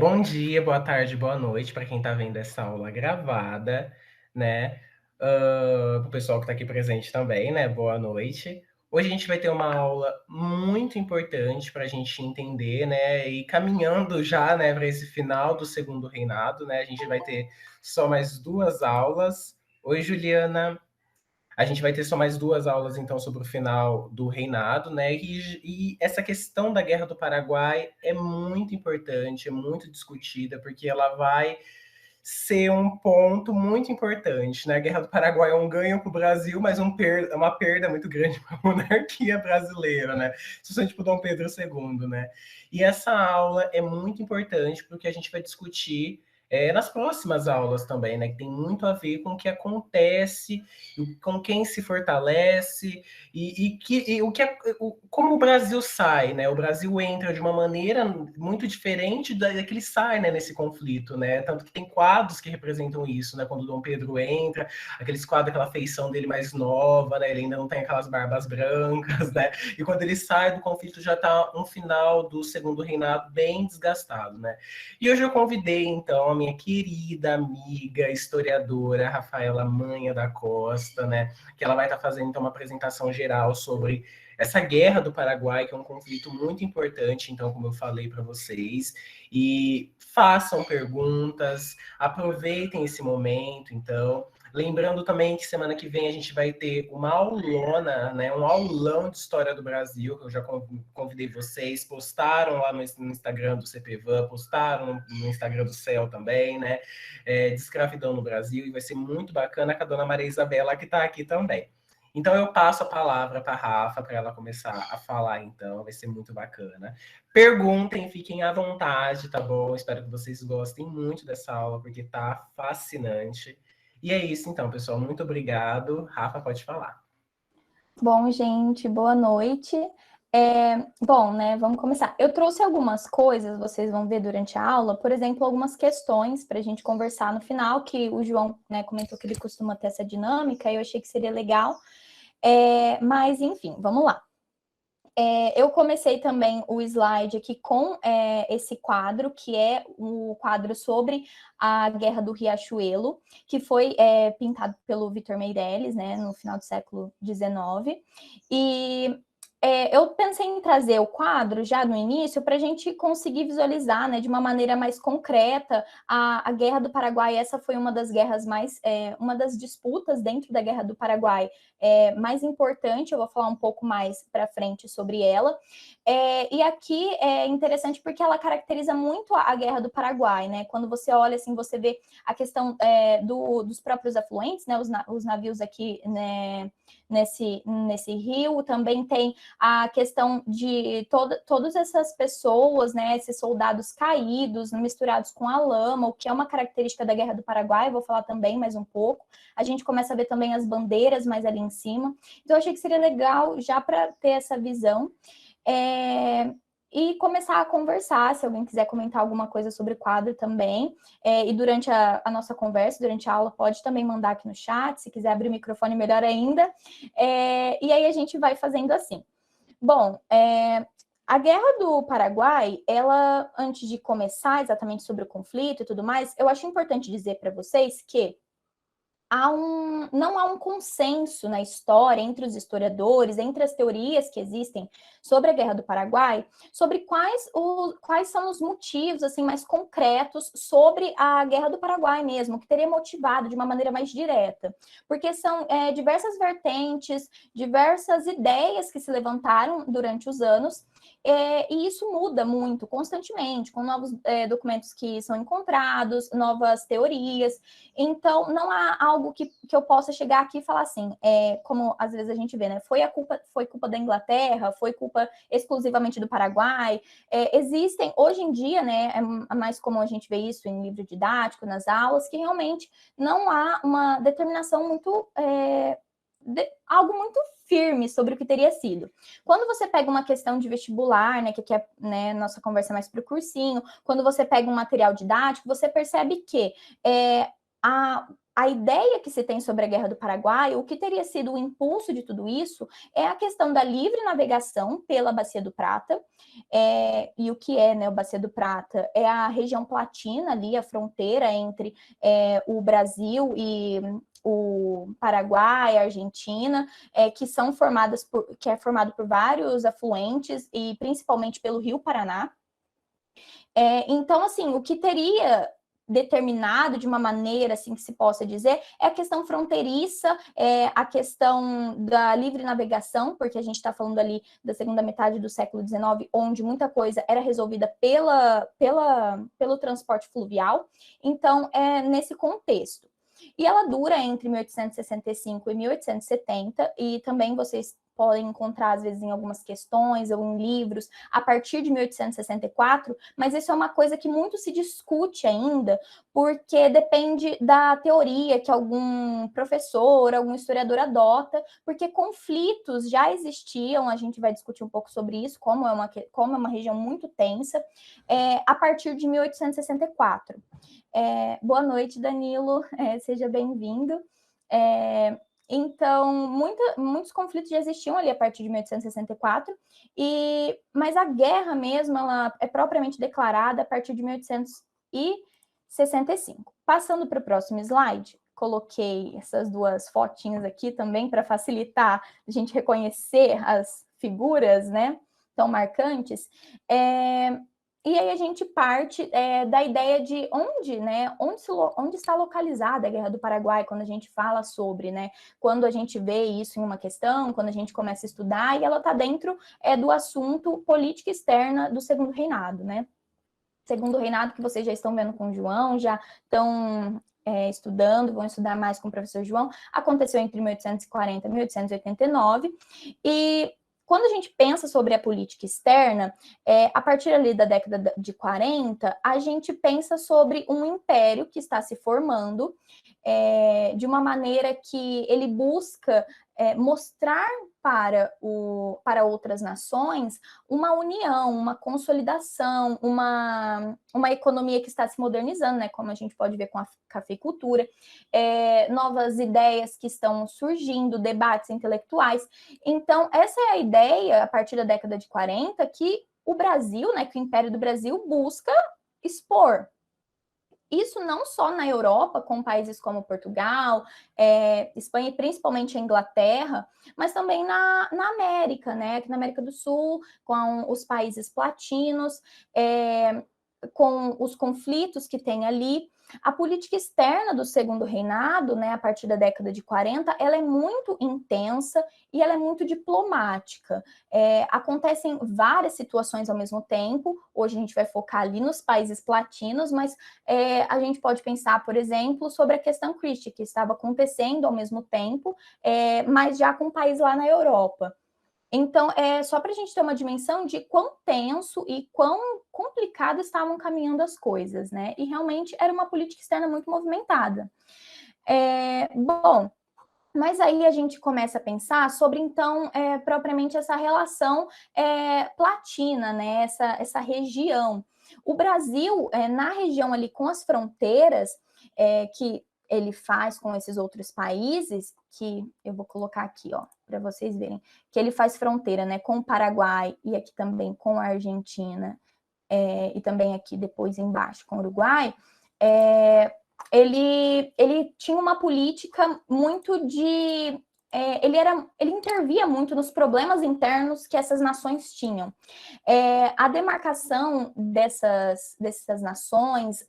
Bom dia, boa tarde, boa noite para quem está vendo essa aula gravada, né? Para o pessoal que está aqui presente também, né? Boa noite. Hoje a gente vai ter uma aula muito importante para a gente entender, né? E caminhando já, né, para esse final do segundo reinado, né? A gente vai ter só mais duas aulas. Oi, Juliana. A gente vai ter só mais duas aulas, então, sobre o final do reinado, né? E essa questão da Guerra do Paraguai é muito importante, é muito discutida, porque ela vai ser um ponto muito importante, né? A Guerra do Paraguai é um ganho para o Brasil, mas uma perda muito grande para a monarquia brasileira, né? Especialmente para o Dom Pedro II, né? E essa aula é muito importante porque a gente vai discutir nas próximas aulas também, né? Que tem muito a ver com o que acontece, com quem se fortalece como o Brasil sai, né? O Brasil entra de uma maneira muito diferente da que ele sai, né, nesse conflito, né? Tanto que tem quadros que representam isso, né? Quando o Dom Pedro entra, aqueles quadros, aquela feição dele mais nova, né? Ele ainda não tem aquelas barbas brancas, né? E quando ele sai do conflito já está um final do segundo reinado bem desgastado, né? E hoje eu convidei então a minha querida amiga historiadora Rafaela Manha da Costa, né? Que ela vai estar fazendo então uma apresentação geral sobre essa guerra do Paraguai, que é um conflito muito importante, então, como eu falei para vocês, e façam perguntas, aproveitem esse momento, então. Lembrando também que semana que vem a gente vai ter uma aulona, né, um aulão de história do Brasil, que eu já convidei vocês, postaram lá no Instagram do CPVAN, postaram no Instagram do CEL também, né, de escravidão no Brasil, e vai ser muito bacana com a dona Maria Isabela, que está aqui também. Então eu passo a palavra para a Rafa, para ela começar a falar, então, vai ser muito bacana. Perguntem, fiquem à vontade, tá bom? Espero que vocês gostem muito dessa aula, porque tá fascinante. E é isso, então, pessoal. Muito obrigado. Rafa, pode falar. Bom, gente, boa noite. Bom, né, vamos começar. Eu trouxe algumas coisas, vocês vão ver durante a aula, por exemplo, algumas questões para a gente conversar no final, que o João, né, comentou que ele costuma ter essa dinâmica, e eu achei que seria legal. Mas, enfim, vamos lá. Eu comecei também o slide aqui com esse quadro, que é o quadro sobre a Guerra do Riachuelo, que foi pintado pelo Vitor Meirelles, né, no final do século XIX. E eu pensei em trazer o quadro já no início para a gente conseguir visualizar, né, de uma maneira mais concreta a Guerra do Paraguai. Essa foi uma das guerras uma das disputas dentro da Guerra do Paraguai mais importante. Eu vou falar um pouco mais para frente sobre ela. E aqui é interessante porque ela caracteriza muito a Guerra do Paraguai, né? Quando você olha assim, você vê a questão dos próprios afluentes, né? Os navios aqui, né? Nesse rio, também tem a questão de todas essas pessoas, né, esses soldados caídos, misturados com a lama, o que é uma característica da Guerra do Paraguai, vou falar também mais um pouco. A gente começa a ver também as bandeiras mais ali em cima. Então, eu achei que seria legal já para ter essa visão. E começar a conversar, se alguém quiser comentar alguma coisa sobre o quadro também. E durante a nossa conversa, durante a aula, pode também mandar aqui no chat, se quiser abrir o microfone, melhor ainda. E aí a gente vai fazendo assim. Bom, a Guerra do Paraguai, ela, antes de começar exatamente sobre o conflito e tudo mais, eu acho importante dizer para vocês que não há um consenso na história, entre os historiadores, entre as teorias que existem sobre a Guerra do Paraguai, sobre quais são os motivos assim mais concretos sobre a Guerra do Paraguai mesmo, que teria motivado de uma maneira mais direta. Porque são diversas vertentes, diversas ideias que se levantaram durante os anos, e isso muda muito, constantemente, com novos documentos que são encontrados, novas teorias. Então, não há algo que eu possa chegar aqui e falar assim, como às vezes a gente vê, né? Foi culpa da Inglaterra, foi culpa exclusivamente do Paraguai. Existem, hoje em dia, né? É mais comum a gente ver isso em livro didático, nas aulas, que realmente não há uma determinação muito... algo muito firme sobre o que teria sido. Quando você pega uma questão de vestibular, né, que é, né, nossa conversa mais para o cursinho, quando você pega um material didático, você percebe que a ideia que se tem sobre a Guerra do Paraguai, o que teria sido o impulso de tudo isso, é a questão da livre navegação pela Bacia do Prata. E o que é, né, a Bacia do Prata? É a região platina ali, a fronteira entre o Brasil e o Paraguai, a Argentina, que é formado por vários afluentes e principalmente pelo Rio Paraná. Então, assim, o que teria determinado de uma maneira, assim, que se possa dizer, é a questão fronteiriça, a questão da livre navegação, porque a gente está falando ali da segunda metade do século XIX, onde muita coisa era resolvida pelo transporte fluvial. Então, é nesse contexto. E ela dura entre 1865 e 1870, e também vocês podem encontrar, às vezes, em algumas questões ou em livros, a partir de 1864, mas isso é uma coisa que muito se discute ainda, porque depende da teoria que algum professor, algum historiador adota, porque conflitos já existiam, a gente vai discutir um pouco sobre isso, como é uma região muito tensa, a partir de 1864. Boa noite, Danilo, seja bem-vindo. Então, muitos conflitos já existiam ali a partir de 1864, mas a guerra mesmo ela é propriamente declarada a partir de 1865. Passando para o próximo slide, coloquei essas duas fotinhas aqui também para facilitar a gente reconhecer as figuras, né, tão marcantes. E aí a gente parte da ideia de onde está localizada a Guerra do Paraguai, quando a gente fala sobre, né? Quando a gente vê isso em uma questão, quando a gente começa a estudar, e ela está dentro do assunto política externa do Segundo Reinado, né? Segundo Reinado, que vocês já estão vendo com o João, já estão estudando, vão estudar mais com o professor João, aconteceu entre 1840 e 1889, e quando a gente pensa sobre a política externa, a partir ali da década de 40, a gente pensa sobre um império que está se formando de uma maneira que ele busca mostrar para outras nações uma união, uma consolidação, uma economia que está se modernizando, né? Como a gente pode ver com a cafeicultura, novas ideias que estão surgindo, debates intelectuais. Então, essa é a ideia, a partir da década de 40, que o Brasil, né, que o Império do Brasil busca expor. Isso não só na Europa, com países como Portugal, Espanha e principalmente a Inglaterra, mas também na América, né? Aqui na América do Sul, com os países latinos, com os conflitos que tem ali. A política externa do Segundo Reinado, né, a partir da década de 40, ela é muito intensa e ela é muito diplomática. Acontecem várias situações ao mesmo tempo. Hoje a gente vai focar ali nos países latinos, mas a gente pode pensar, por exemplo, sobre a questão Christie, que estava acontecendo ao mesmo tempo, mas já com um país lá na Europa. Então, só para a gente ter uma dimensão de quão tenso e quão complicado estavam caminhando as coisas, né? E realmente era uma política externa muito movimentada. Bom, mas aí a gente começa a pensar sobre, então, propriamente essa relação platina, né? Essa região. O Brasil, na região ali com as fronteiras, que ele faz com esses outros países, que eu vou colocar aqui, ó, para vocês verem, que ele faz fronteira, né, com o Paraguai e aqui também com a Argentina, e também aqui depois embaixo com o Uruguai, ele tinha uma política muito de... ele intervia muito nos problemas internos que essas nações tinham. A demarcação dessas nações,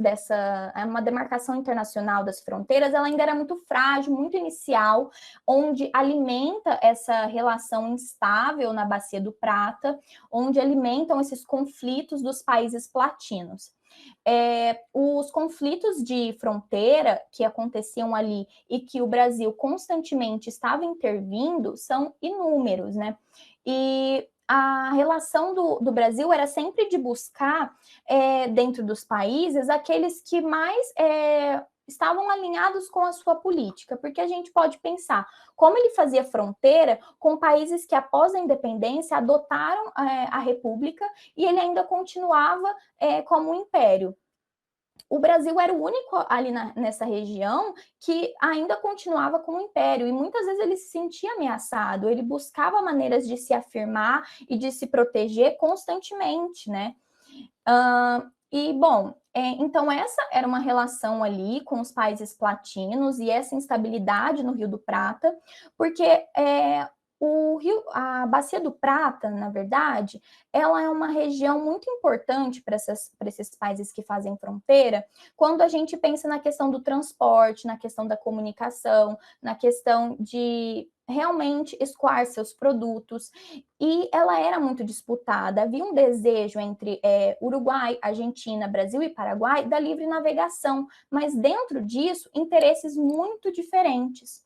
uma demarcação internacional das fronteiras, ela ainda era muito frágil, muito inicial, onde alimenta essa relação instável na Bacia do Prata, onde alimentam esses conflitos dos países latinos. Os conflitos de fronteira que aconteciam ali e que o Brasil constantemente estava intervindo são inúmeros, né? E a relação do Brasil era sempre de buscar, dentro dos países, aqueles que mais estavam alinhados com a sua política, porque a gente pode pensar como ele fazia fronteira com países que, após a independência, adotaram a República e ele ainda continuava como um império. o Brasil era o único ali nessa região que ainda continuava como império, e muitas vezes ele se sentia ameaçado, ele buscava maneiras de se afirmar e de se proteger constantemente, né? Bom, então essa era uma relação ali com os países platinos e essa instabilidade no Rio do Prata, porque a Bacia do Prata, na verdade, ela é uma região muito importante para esses países que fazem fronteira, quando a gente pensa na questão do transporte, na questão da comunicação, na questão de realmente escoar seus produtos, e ela era muito disputada. Havia um desejo entre Uruguai, Argentina, Brasil e Paraguai da livre navegação, mas dentro disso, interesses muito diferentes.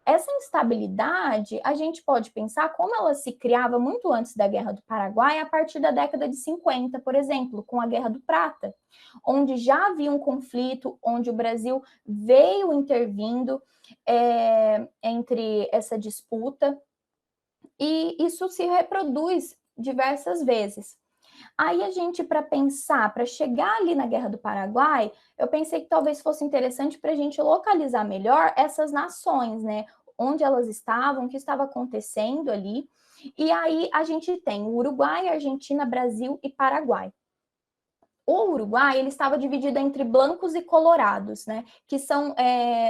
Essa instabilidade, a gente pode pensar como ela se criava muito antes da Guerra do Paraguai, a partir da década de 50, por exemplo, com a Guerra do Prata, onde já havia um conflito, onde o Brasil veio intervindo entre essa disputa, e isso se reproduz diversas vezes. Aí a gente, para pensar, para chegar ali na Guerra do Paraguai, eu pensei que talvez fosse interessante para a gente localizar melhor essas nações, né? Onde elas estavam, o que estava acontecendo ali. E aí a gente tem o Uruguai, Argentina, Brasil e Paraguai. O Uruguai ele estava dividido entre blancos e colorados, né? Que são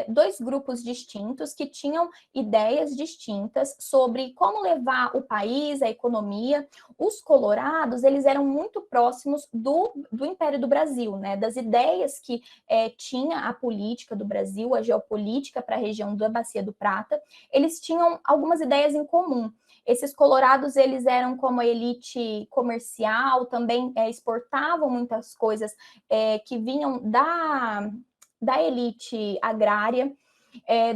dois grupos distintos que tinham ideias distintas sobre como levar o país, a economia. Os colorados eles eram muito próximos do Império do Brasil, né? Das ideias que tinha a política do Brasil, a geopolítica para a região da Bacia do Prata. Eles tinham algumas ideias em comum. Esses colorados, eles eram como a elite comercial, também exportavam muitas coisas que vinham da elite agrária,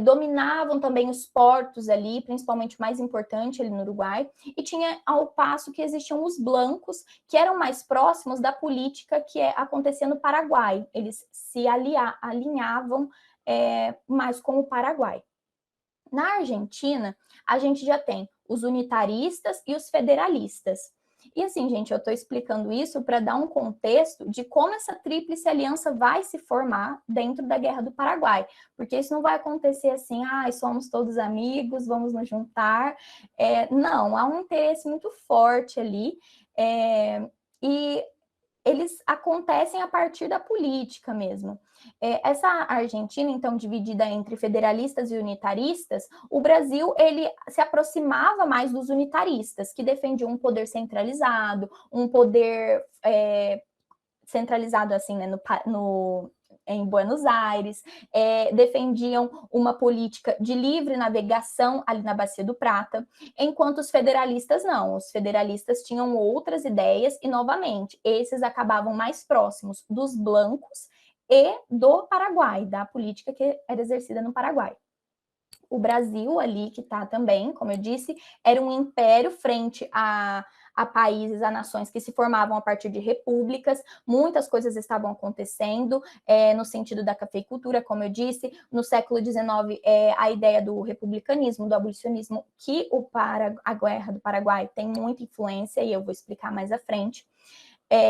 dominavam também os portos ali, principalmente o mais importante ali no Uruguai, e tinha ao passo que existiam os blancos, que eram mais próximos da política que acontecia no Paraguai. Eles se alinhavam mais com o Paraguai. Na Argentina, a gente já tem os unitaristas e os federalistas. E assim, gente, eu estou explicando isso para dar um contexto de como essa tríplice aliança vai se formar dentro da Guerra do Paraguai. Porque isso não vai acontecer assim, somos todos amigos, vamos nos juntar. Não, há um interesse muito forte ali. E eles acontecem a partir da política mesmo. Essa Argentina, então, dividida entre federalistas e unitaristas, o Brasil, ele se aproximava mais dos unitaristas, que defendiam um poder centralizado, um poder centralizado, assim, né, em Buenos Aires, defendiam uma política de livre navegação ali na Bacia do Prata, enquanto os federalistas não. Os federalistas tinham outras ideias e, novamente, esses acabavam mais próximos dos blancos e do Paraguai, da política que era exercida no Paraguai. O Brasil ali, que está também, como eu disse, era um império frente a países, a nações que se formavam a partir de repúblicas, muitas coisas estavam acontecendo no sentido da cafeicultura, como eu disse, no século XIX, a ideia do republicanismo, do abolicionismo, que a Guerra do Paraguai tem muita influência, e eu vou explicar mais à frente,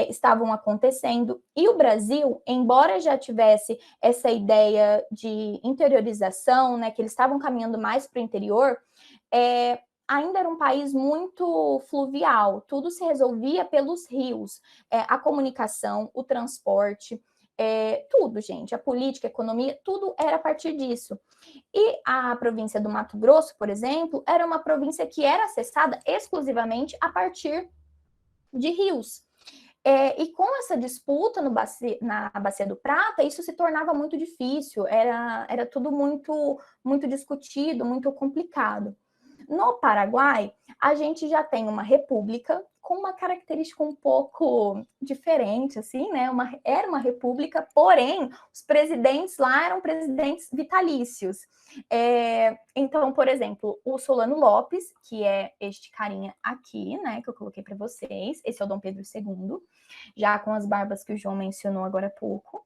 estavam acontecendo, e o Brasil, embora já tivesse essa ideia de interiorização, né, que eles estavam caminhando mais para o interior, ainda era um país muito fluvial, tudo se resolvia pelos rios, a comunicação, o transporte, tudo, gente, a política, a economia, tudo era a partir disso. E a província do Mato Grosso, por exemplo, era uma província que era acessada exclusivamente a partir de rios. E com essa disputa na Bacia do Prata, isso se tornava muito difícil, era tudo muito, muito discutido, muito complicado. No Paraguai, a gente já tem uma república com uma característica um pouco diferente, assim, né? Era uma república, porém, os presidentes lá eram presidentes vitalícios. Então, por exemplo, o Solano Lopes, que é este carinha aqui, né, que eu coloquei para vocês, esse é o Dom Pedro II, já com as barbas que o João mencionou agora há pouco.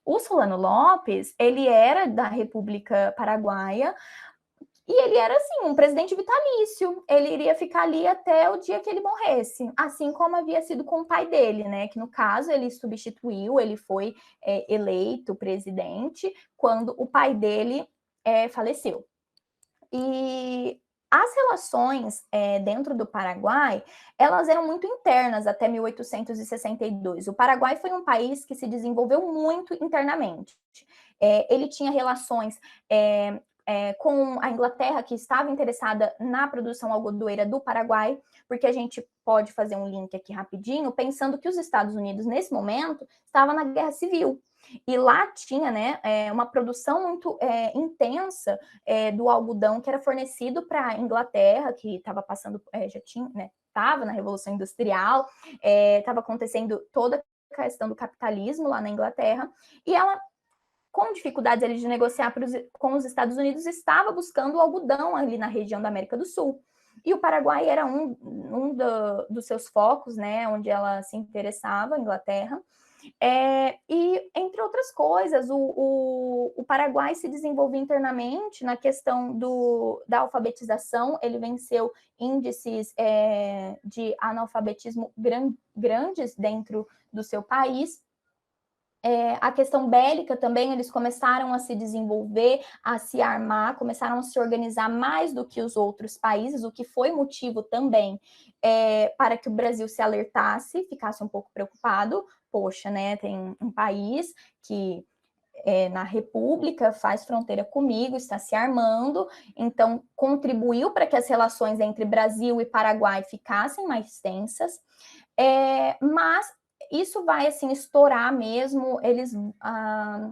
O Solano Lopes, ele era da República Paraguaia, E ele era, assim, um presidente vitalício. Ele iria ficar ali até o dia que ele morresse. Assim como havia sido com o pai dele, né? Que, no caso, ele substituiu, ele foi eleito presidente quando o pai dele faleceu. E as relações dentro do Paraguai, elas eram muito internas até 1862. O Paraguai foi um país que se desenvolveu muito internamente. Ele tinha relações com a Inglaterra, que estava interessada na produção algodoeira do Paraguai, porque a gente pode fazer um link aqui rapidinho, pensando que os Estados Unidos, nesse momento, estavam na Guerra Civil. E lá tinha, né, uma produção muito intensa do algodão que era fornecido para a Inglaterra, que estava passando, já tinha, né, estava na Revolução Industrial, estava acontecendo toda a questão do capitalismo lá na Inglaterra, e ela, com dificuldades ali de negociar com os Estados Unidos, estava buscando o algodão ali na região da América do Sul. E o Paraguai era dos seus focos, né, onde ela se interessava, a Inglaterra. E, entre outras coisas, o Paraguai se desenvolveu internamente na questão da alfabetização. Ele venceu índices de analfabetismo grandes dentro do seu país. A questão bélica também, eles começaram a se desenvolver, a se armar, começaram a se organizar mais do que os outros países, o que foi motivo também para que o Brasil se alertasse, ficasse um pouco preocupado. Poxa, né, tem um país que na República faz fronteira comigo, está se armando, então contribuiu para que as relações entre Brasil e Paraguai ficassem mais tensas, mas isso vai assim estourar mesmo.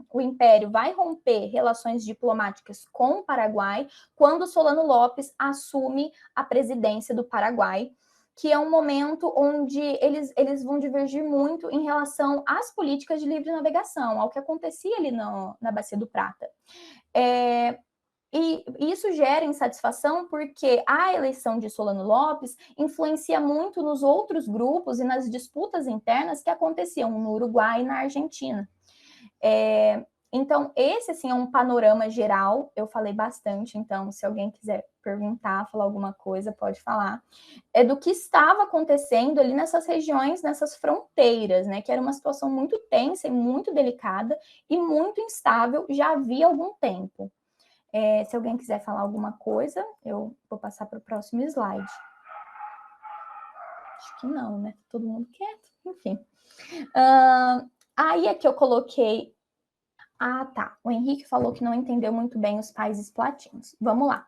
O Império vai romper relações diplomáticas com o Paraguai quando Solano Lopes assume a presidência do Paraguai, que é um momento onde eles vão divergir muito em relação às políticas de livre navegação, ao que acontecia ali na Bacia do Prata. E isso gera insatisfação porque a eleição de Solano Lopes influencia muito nos outros grupos e nas disputas internas que aconteciam no Uruguai e na Argentina. Então, esse assim, é um panorama geral. Eu falei bastante, então, se alguém quiser perguntar, falar alguma coisa, pode falar. Do que estava acontecendo ali nessas regiões, nessas fronteiras, né? Que era uma situação muito tensa e muito delicada e muito instável já havia algum tempo. Se alguém quiser falar alguma coisa, eu vou passar para o próximo slide. Acho que não, né? Todo mundo quieto, enfim. Aí é que eu coloquei... Ah, tá. O Henrique falou que não entendeu muito bem os países platinos. Vamos lá.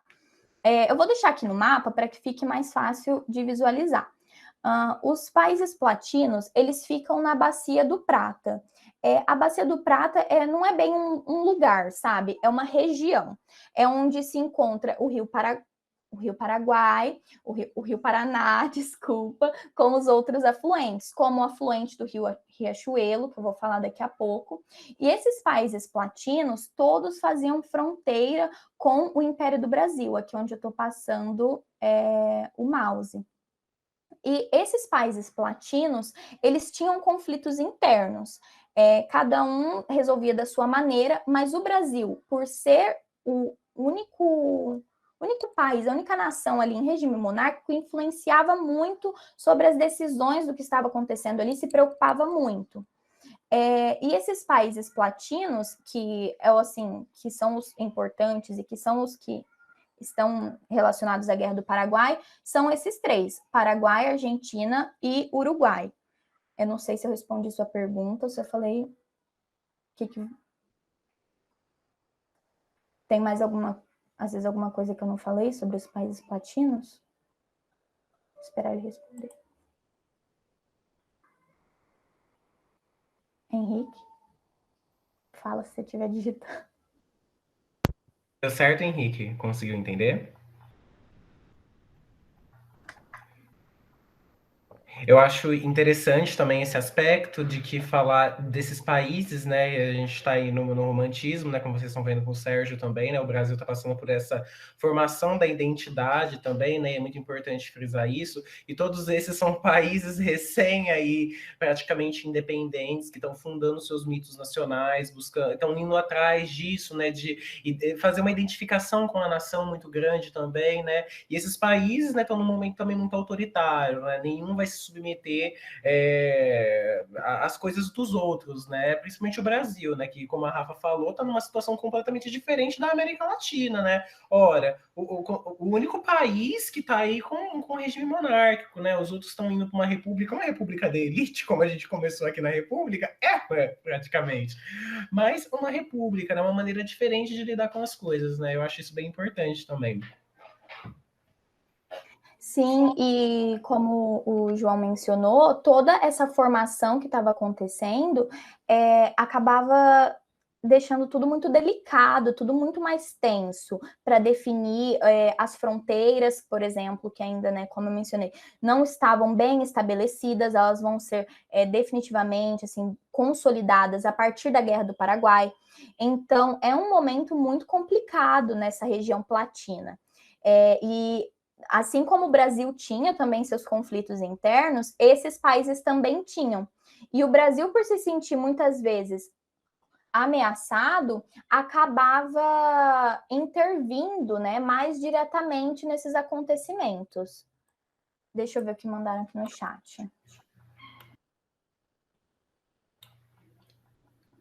Eu vou deixar aqui no mapa para que fique mais fácil de visualizar. Os países platinos, eles ficam na Bacia do Prata. A Bacia do Prata não é bem um lugar, sabe? É uma região. É onde se encontra o Rio Paraguai, o Rio Paraná, desculpa, com os outros afluentes, como o afluente do Rio Riachuelo, que eu vou falar daqui a pouco. E esses países platinos, todos faziam fronteira com o Império do Brasil, aqui onde eu estou passando o mouse. E esses países platinos, eles tinham conflitos internos. Cada um resolvia da sua maneira, mas o Brasil, por ser o único país, a única nação ali em regime monárquico, influenciava muito sobre as decisões do que estava acontecendo ali, se preocupava muito. E esses países platinos, que são os importantes e que são os que estão relacionados à Guerra do Paraguai, são esses três: Paraguai, Argentina e Uruguai. Eu não sei se eu respondi sua pergunta, ou se eu falei... Tem mais às vezes alguma coisa que eu não falei sobre os países platinos? Vou esperar ele responder. Henrique, fala se você estiver digitando. Deu certo, Henrique? Conseguiu entender? Eu acho interessante também esse aspecto de que falar desses países, né? A gente está aí no romantismo, né? Como vocês estão vendo com o Sérgio também, né? O Brasil está passando por essa formação da identidade também, né? É muito importante frisar isso. E todos esses são países recém aí, praticamente independentes, que estão fundando seus mitos nacionais, buscando, estão indo atrás disso, né? De fazer uma identificação com a nação muito grande também, né? E esses países, né, estão num momento também muito autoritário, né? Nenhum vai se submeter às coisas dos outros, né? Principalmente o Brasil, né? Que, como a Rafa falou, está numa situação completamente diferente da América Latina, né? Ora, o único país que está aí com regime monárquico, né? Os outros estão indo para uma república da elite, como a gente começou aqui na república, praticamente. Mas uma república, né? Uma maneira diferente de lidar com as coisas, né? Eu acho isso bem importante também. Sim, e como o João mencionou, toda essa formação que estava acontecendo acabava deixando tudo muito delicado, tudo muito mais tenso para definir as fronteiras, por exemplo, que ainda, né, como eu mencionei, não estavam bem estabelecidas, elas vão ser definitivamente assim consolidadas a partir da Guerra do Paraguai. Então, é um momento muito complicado nessa região platina. E assim como o Brasil tinha também seus conflitos internos, esses países também tinham. E o Brasil, por se sentir muitas vezes ameaçado, acabava intervindo, né, mais diretamente nesses acontecimentos. Deixa eu ver o que mandaram aqui no chat.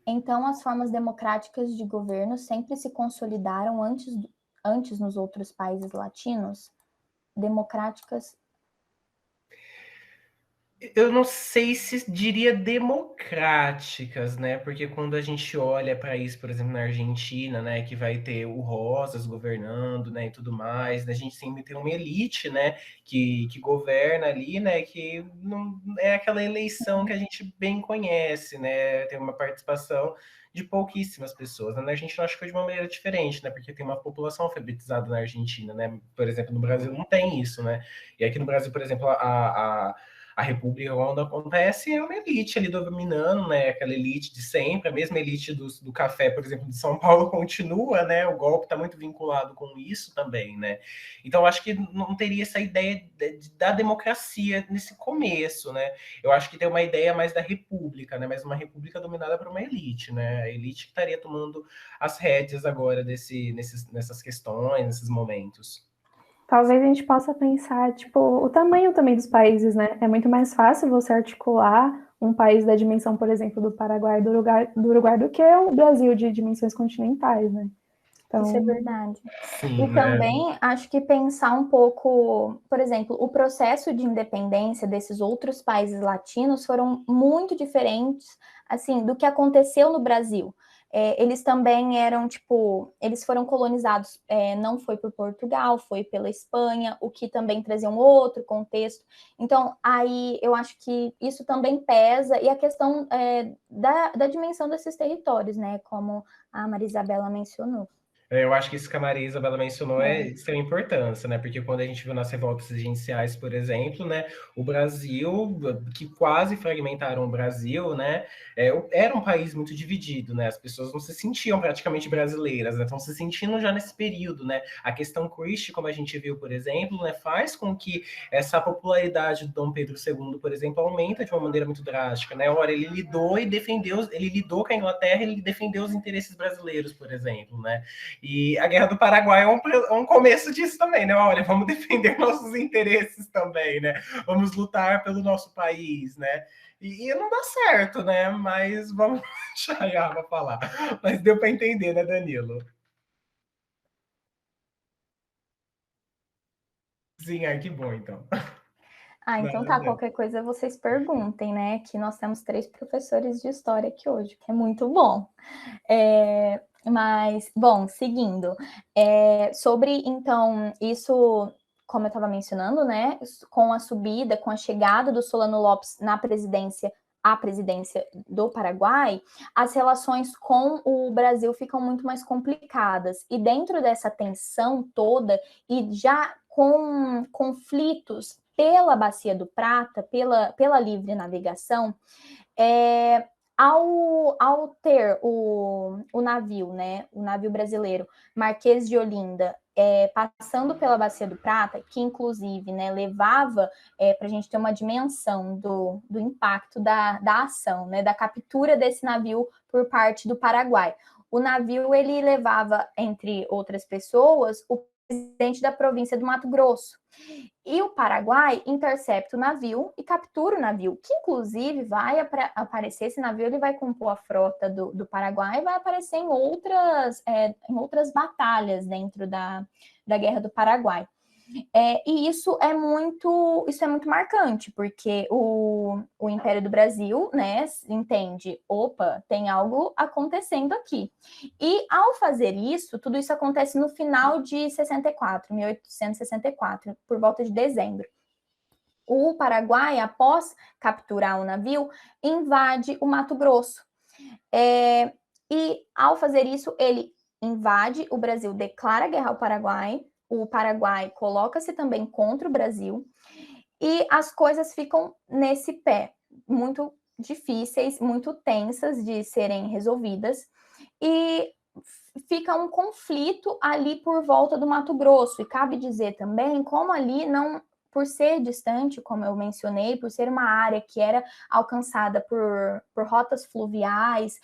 Então, as formas democráticas de governo sempre se consolidaram antes nos outros países latinos? Democráticas. Eu não sei se diria democráticas, né? Porque quando a gente olha para isso, por exemplo, na Argentina, né, que vai ter o Rosas governando, né, e tudo mais, né, a gente sempre tem uma elite, né, que governa ali, né, que não é aquela eleição que a gente bem conhece, né? Tem uma participação de pouquíssimas pessoas. Na Argentina, acho que foi de uma maneira diferente, né? Porque tem uma população alfabetizada na Argentina, né? Por exemplo, no Brasil não tem isso, né? E aqui no Brasil, por exemplo, a República, quando acontece, é uma elite ali dominando, né? Aquela elite de sempre, a mesma elite do café, por exemplo, de São Paulo continua, né? O golpe está muito vinculado com isso também, né? Então, acho que não teria essa ideia da democracia nesse começo, né? Eu acho que tem uma ideia mais da república, né? Mas uma república dominada por uma elite, né? A elite que estaria tomando as rédeas agora nessas questões, nesses momentos. Talvez a gente possa pensar, tipo, o tamanho também dos países, né? É muito mais fácil você articular um país da dimensão, por exemplo, do Paraguai, do Uruguai, do que o Brasil de dimensões continentais, né? Então, isso é verdade. Sim, e também acho que pensar um pouco, por exemplo, o processo de independência desses outros países latinos foram muito diferentes, assim, do que aconteceu no Brasil. Eles também eram, tipo, eles foram colonizados, não foi por Portugal, foi pela Espanha, o que também trazia um outro contexto. Então, aí eu acho que isso também pesa, e a questão da dimensão desses territórios, né, como a Maria Isabela mencionou. Eu acho que isso que a Maria Isabela mencionou é de extrema importância, né? Porque quando a gente viu nas revoltas regenciais, por exemplo, né, o Brasil, que quase fragmentaram o Brasil, né, era um país muito dividido, né? As pessoas não se sentiam praticamente brasileiras, né? Estão se sentindo já nesse período, né? A questão Christie, como a gente viu, por exemplo, né, faz com que essa popularidade do Dom Pedro II, por exemplo, aumenta de uma maneira muito drástica, né? Ora, ele lidou com a Inglaterra, ele defendeu os interesses brasileiros, por exemplo, né? E a Guerra do Paraguai é um começo disso também, né? Olha, vamos defender nossos interesses também, né? Vamos lutar pelo nosso país, né? E não dá certo, né? Mas vamos deixar a Yava falar. Mas deu para entender, né, Danilo? Sim, ai, que bom, então. Então tá, qualquer coisa vocês perguntem, né? Que nós temos 3 professores de história aqui hoje, que é muito bom. Mas, bom, seguindo. Sobre, então, isso, como eu estava mencionando, né? Com a subida, com a chegada do Solano Lopes à presidência do Paraguai, as relações com o Brasil ficam muito mais complicadas. E dentro dessa tensão toda, e já com conflitos pela Bacia do Prata, pela livre navegação, ao ter o navio, né, o navio brasileiro, Marquês de Olinda, passando pela Bacia do Prata, que inclusive, né, levava, para a gente ter uma dimensão do impacto da ação, né, da captura desse navio por parte do Paraguai. O navio, ele levava, entre outras pessoas, o presidente da província do Mato Grosso. E o Paraguai intercepta o navio e captura o navio, que inclusive vai aparecer, esse navio ele vai compor a frota do Paraguai e vai aparecer em outras batalhas dentro da Guerra do Paraguai. E isso é muito marcante, porque o Império do Brasil, né, entende, opa, tem algo acontecendo aqui. E ao fazer isso, tudo isso acontece no final de 1864, por volta de dezembro. O Paraguai, após capturar o navio, invade o Mato Grosso. E ao fazer isso, ele invade o Brasil, declara guerra ao Paraguai, o Paraguai coloca-se também contra o Brasil, e as coisas ficam nesse pé, muito difíceis, muito tensas de serem resolvidas, e fica um conflito ali por volta do Mato Grosso, e cabe dizer também como ali não, por ser distante, como eu mencionei, por ser uma área que era alcançada por rotas fluviais,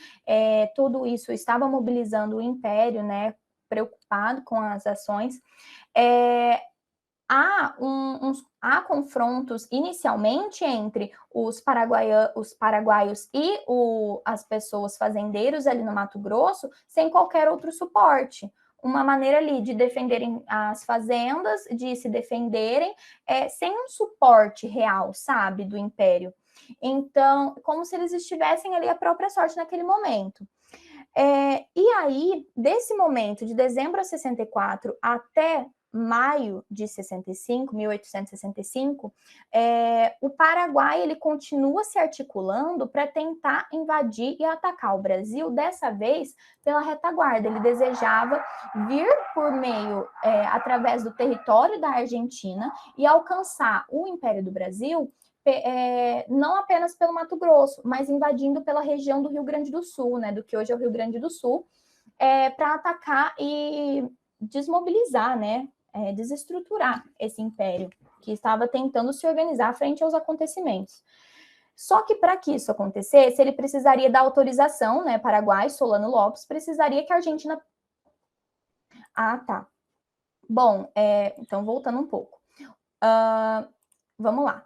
tudo isso estava mobilizando o Império, né, preocupado com as ações. Há confrontos inicialmente entre os paraguaios e as pessoas fazendeiros ali no Mato Grosso, sem qualquer outro suporte. Uma maneira ali de defenderem as fazendas, de se defenderem, sem um suporte real, sabe, do Império. Então, como se eles estivessem ali à própria sorte naquele momento. E aí, desse momento, de dezembro de 64 até maio de 1865, o Paraguai ele continua se articulando para tentar invadir e atacar o Brasil, dessa vez pela retaguarda. Ele desejava vir por meio, através do território da Argentina e alcançar o Império do Brasil, não apenas pelo Mato Grosso, mas invadindo pela região do Rio Grande do Sul, né, do que hoje é o Rio Grande do Sul, para atacar e desmobilizar, né, desestruturar esse império que estava tentando se organizar frente aos acontecimentos. Só que para que isso acontecesse, ele precisaria da autorização, né, Paraguai, Solano Lopes, precisaria que a Argentina... Ah, tá. Bom, então voltando um pouco. Vamos lá.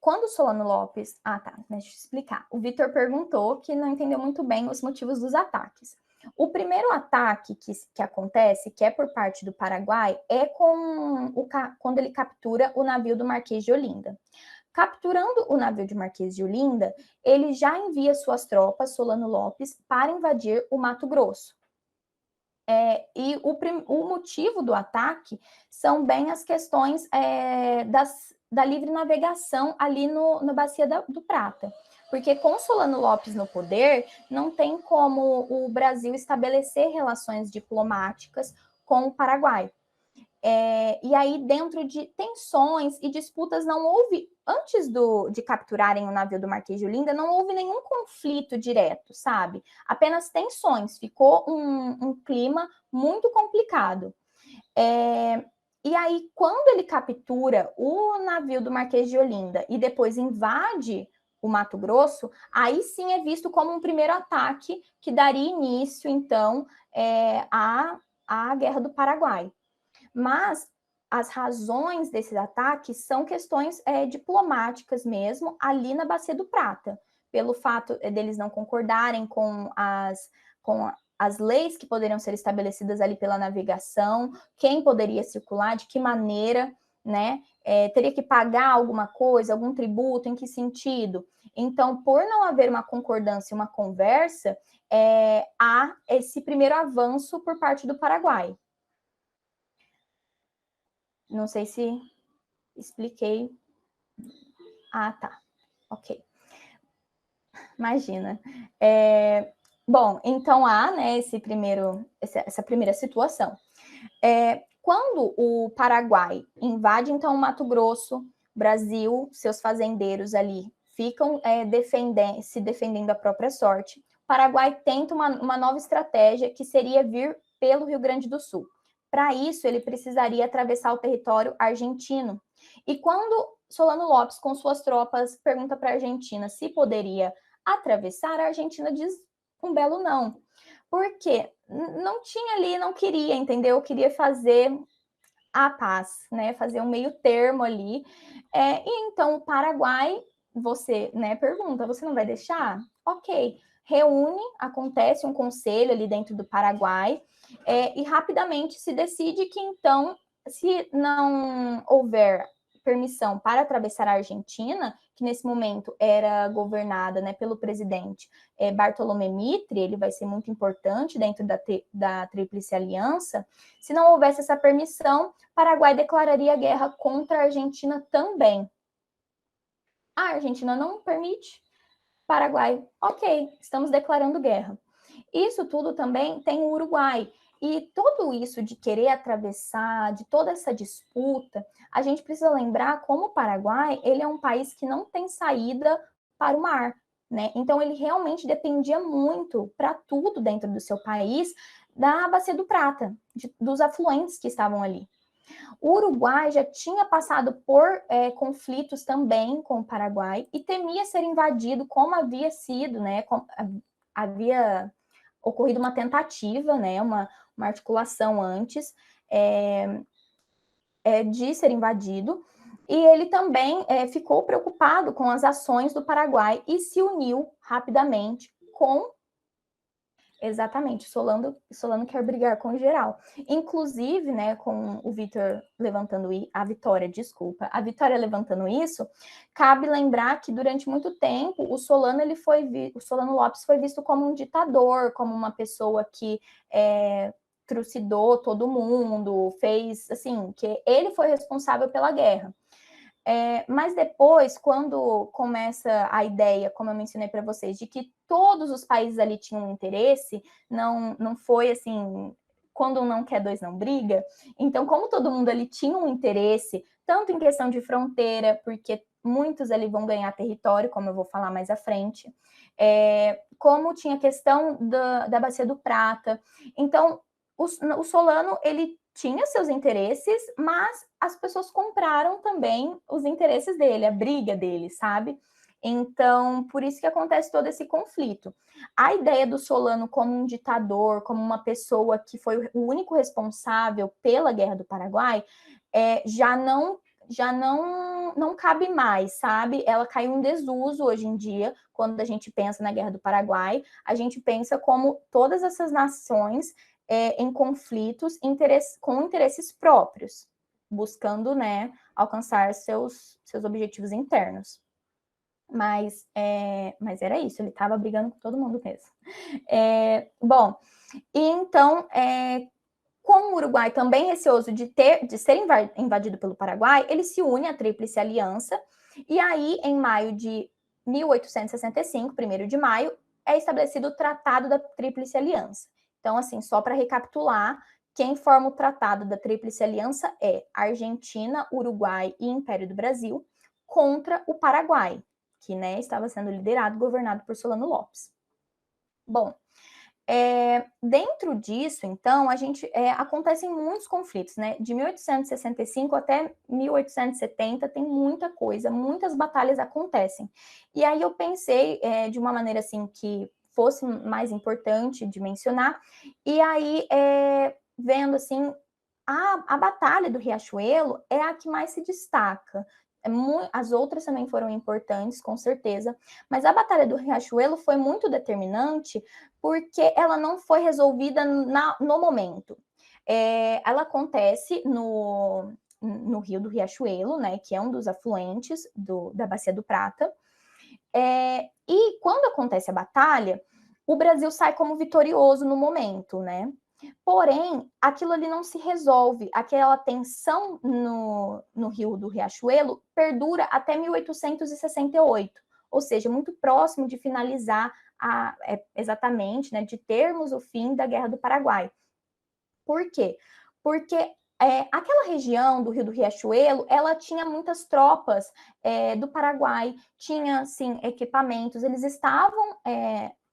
Quando o Solano Lopes... Ah, tá, deixa eu explicar. O Vitor perguntou que não entendeu muito bem os motivos dos ataques. O primeiro ataque que acontece, que é por parte do Paraguai, é quando ele captura o navio do Marquês de Olinda. Capturando o navio de Marquês de Olinda, ele já envia suas tropas, Solano Lopes, para invadir o Mato Grosso. E o motivo do ataque são bem as questões da livre navegação ali na Bacia do Prata. Porque com Solano Lopes no poder, não tem como o Brasil estabelecer relações diplomáticas com o Paraguai. E aí, dentro de tensões e disputas, não houve, antes de capturarem o navio do Marquês de Olinda, não houve nenhum conflito direto, sabe? Apenas tensões, ficou um clima muito complicado. E aí, quando ele captura o navio do Marquês de Olinda e depois invade o Mato Grosso, aí sim é visto como um primeiro ataque que daria início, então, à Guerra do Paraguai. Mas as razões desses ataques são questões diplomáticas mesmo, ali na Bacia do Prata, pelo fato deles não concordarem com as leis que poderiam ser estabelecidas ali pela navegação, quem poderia circular, de que maneira, né? Teria que pagar alguma coisa, algum tributo, em que sentido? Então, por não haver uma concordância, uma conversa, há esse primeiro avanço por parte do Paraguai. Não sei se expliquei. Ah, tá. Ok. Imagina. Bom, então há, né, essa primeira situação. Quando o Paraguai invade, então, o Mato Grosso, Brasil, seus fazendeiros ali ficam se defendendo a própria sorte, o Paraguai tenta uma nova estratégia, que seria vir pelo Rio Grande do Sul. Para isso, ele precisaria atravessar o território argentino. E quando Solano Lopes, com suas tropas, pergunta para a Argentina se poderia atravessar, a Argentina diz um belo não. Porque não tinha ali, não queria, entendeu? Queria fazer a paz, né? Fazer um meio termo ali. E então o Paraguai, você, né, pergunta, você não vai deixar? Ok. Reúne, acontece um conselho ali dentro do Paraguai, e rapidamente se decide que, então, se não houver permissão para atravessar a Argentina, que nesse momento era governada, né, pelo presidente Bartolomé Mitre, ele vai ser muito importante dentro da Tríplice Aliança. Se não houvesse essa permissão, Paraguai declararia guerra contra a Argentina também. A Argentina não permite, Paraguai, ok, estamos declarando guerra. Isso tudo também tem o Uruguai. E tudo isso de querer atravessar, de toda essa disputa, a gente precisa lembrar como o Paraguai, ele é um país que não tem saída para o mar, né? Então ele realmente dependia muito para tudo dentro do seu país da Bacia do Prata, dos afluentes que estavam ali. O Uruguai já tinha passado por conflitos também com o Paraguai e temia ser invadido, como havia sido, né? Havia ocorrido uma tentativa, né? Uma articulação antes de ser invadido. E ele também ficou preocupado com as ações do Paraguai e se uniu rapidamente com... Exatamente, Solano quer brigar com o geral. Inclusive, né, com o Vitória levantando a Vitória levantando isso, cabe lembrar que durante muito tempo o Solano Lopes foi visto como um ditador, como uma pessoa que trucidou todo mundo, fez assim, que ele foi responsável pela guerra. Mas depois, quando começa a ideia, como eu mencionei para vocês, de que todos os países ali tinham interesse, não foi assim, quando um não quer, dois não briga. Então, como todo mundo ali tinha um interesse, tanto em questão de fronteira, porque muitos ali vão ganhar território, como eu vou falar mais à frente, como tinha a questão da Bacia do Prata. Então, o Solano, ele tinha seus interesses, mas as pessoas compraram também os interesses dele, a briga dele, sabe? Então, por isso que acontece todo esse conflito. A ideia do Solano como um ditador, como uma pessoa que foi o único responsável pela Guerra do Paraguai, já não cabe mais, sabe? Ela caiu em desuso hoje em dia, quando a gente pensa na Guerra do Paraguai, a gente pensa como todas essas nações em conflitos com interesses próprios, buscando, né, alcançar seus objetivos internos. Mas era isso, ele estava brigando com todo mundo mesmo. Bom, e então, com o Uruguai também receoso de ser invadido pelo Paraguai, ele se une à Tríplice Aliança, e aí, em maio de 1865, 1º de maio, é estabelecido o Tratado da Tríplice Aliança. Então, assim, só para recapitular, quem forma o Tratado da Tríplice Aliança é Argentina, Uruguai e Império do Brasil contra o Paraguai, que, né, estava sendo liderado e governado por Solano Lopes. Bom, dentro disso, então, acontecem muitos conflitos, né? De 1865 até 1870 tem muita coisa, muitas batalhas acontecem. E aí eu pensei de uma maneira assim que fosse mais importante de mencionar, e aí vendo assim, a Batalha do Riachuelo é a que mais se destaca. As outras também foram importantes, com certeza, mas a Batalha do Riachuelo foi muito determinante porque ela não foi resolvida no momento. Ela acontece no Rio do Riachuelo, né, que é um dos afluentes da Bacia do Prata, e quando acontece a batalha, o Brasil sai como vitorioso no momento, né? Porém, aquilo ali não se resolve. Aquela tensão no Rio do Riachuelo perdura até 1868, ou seja, muito próximo de finalizar exatamente, né, de termos o fim da Guerra do Paraguai. Por quê? Porque Aquela região do Rio do Riachuelo, ela tinha muitas tropas do Paraguai, tinha, sim, equipamentos, eles estavam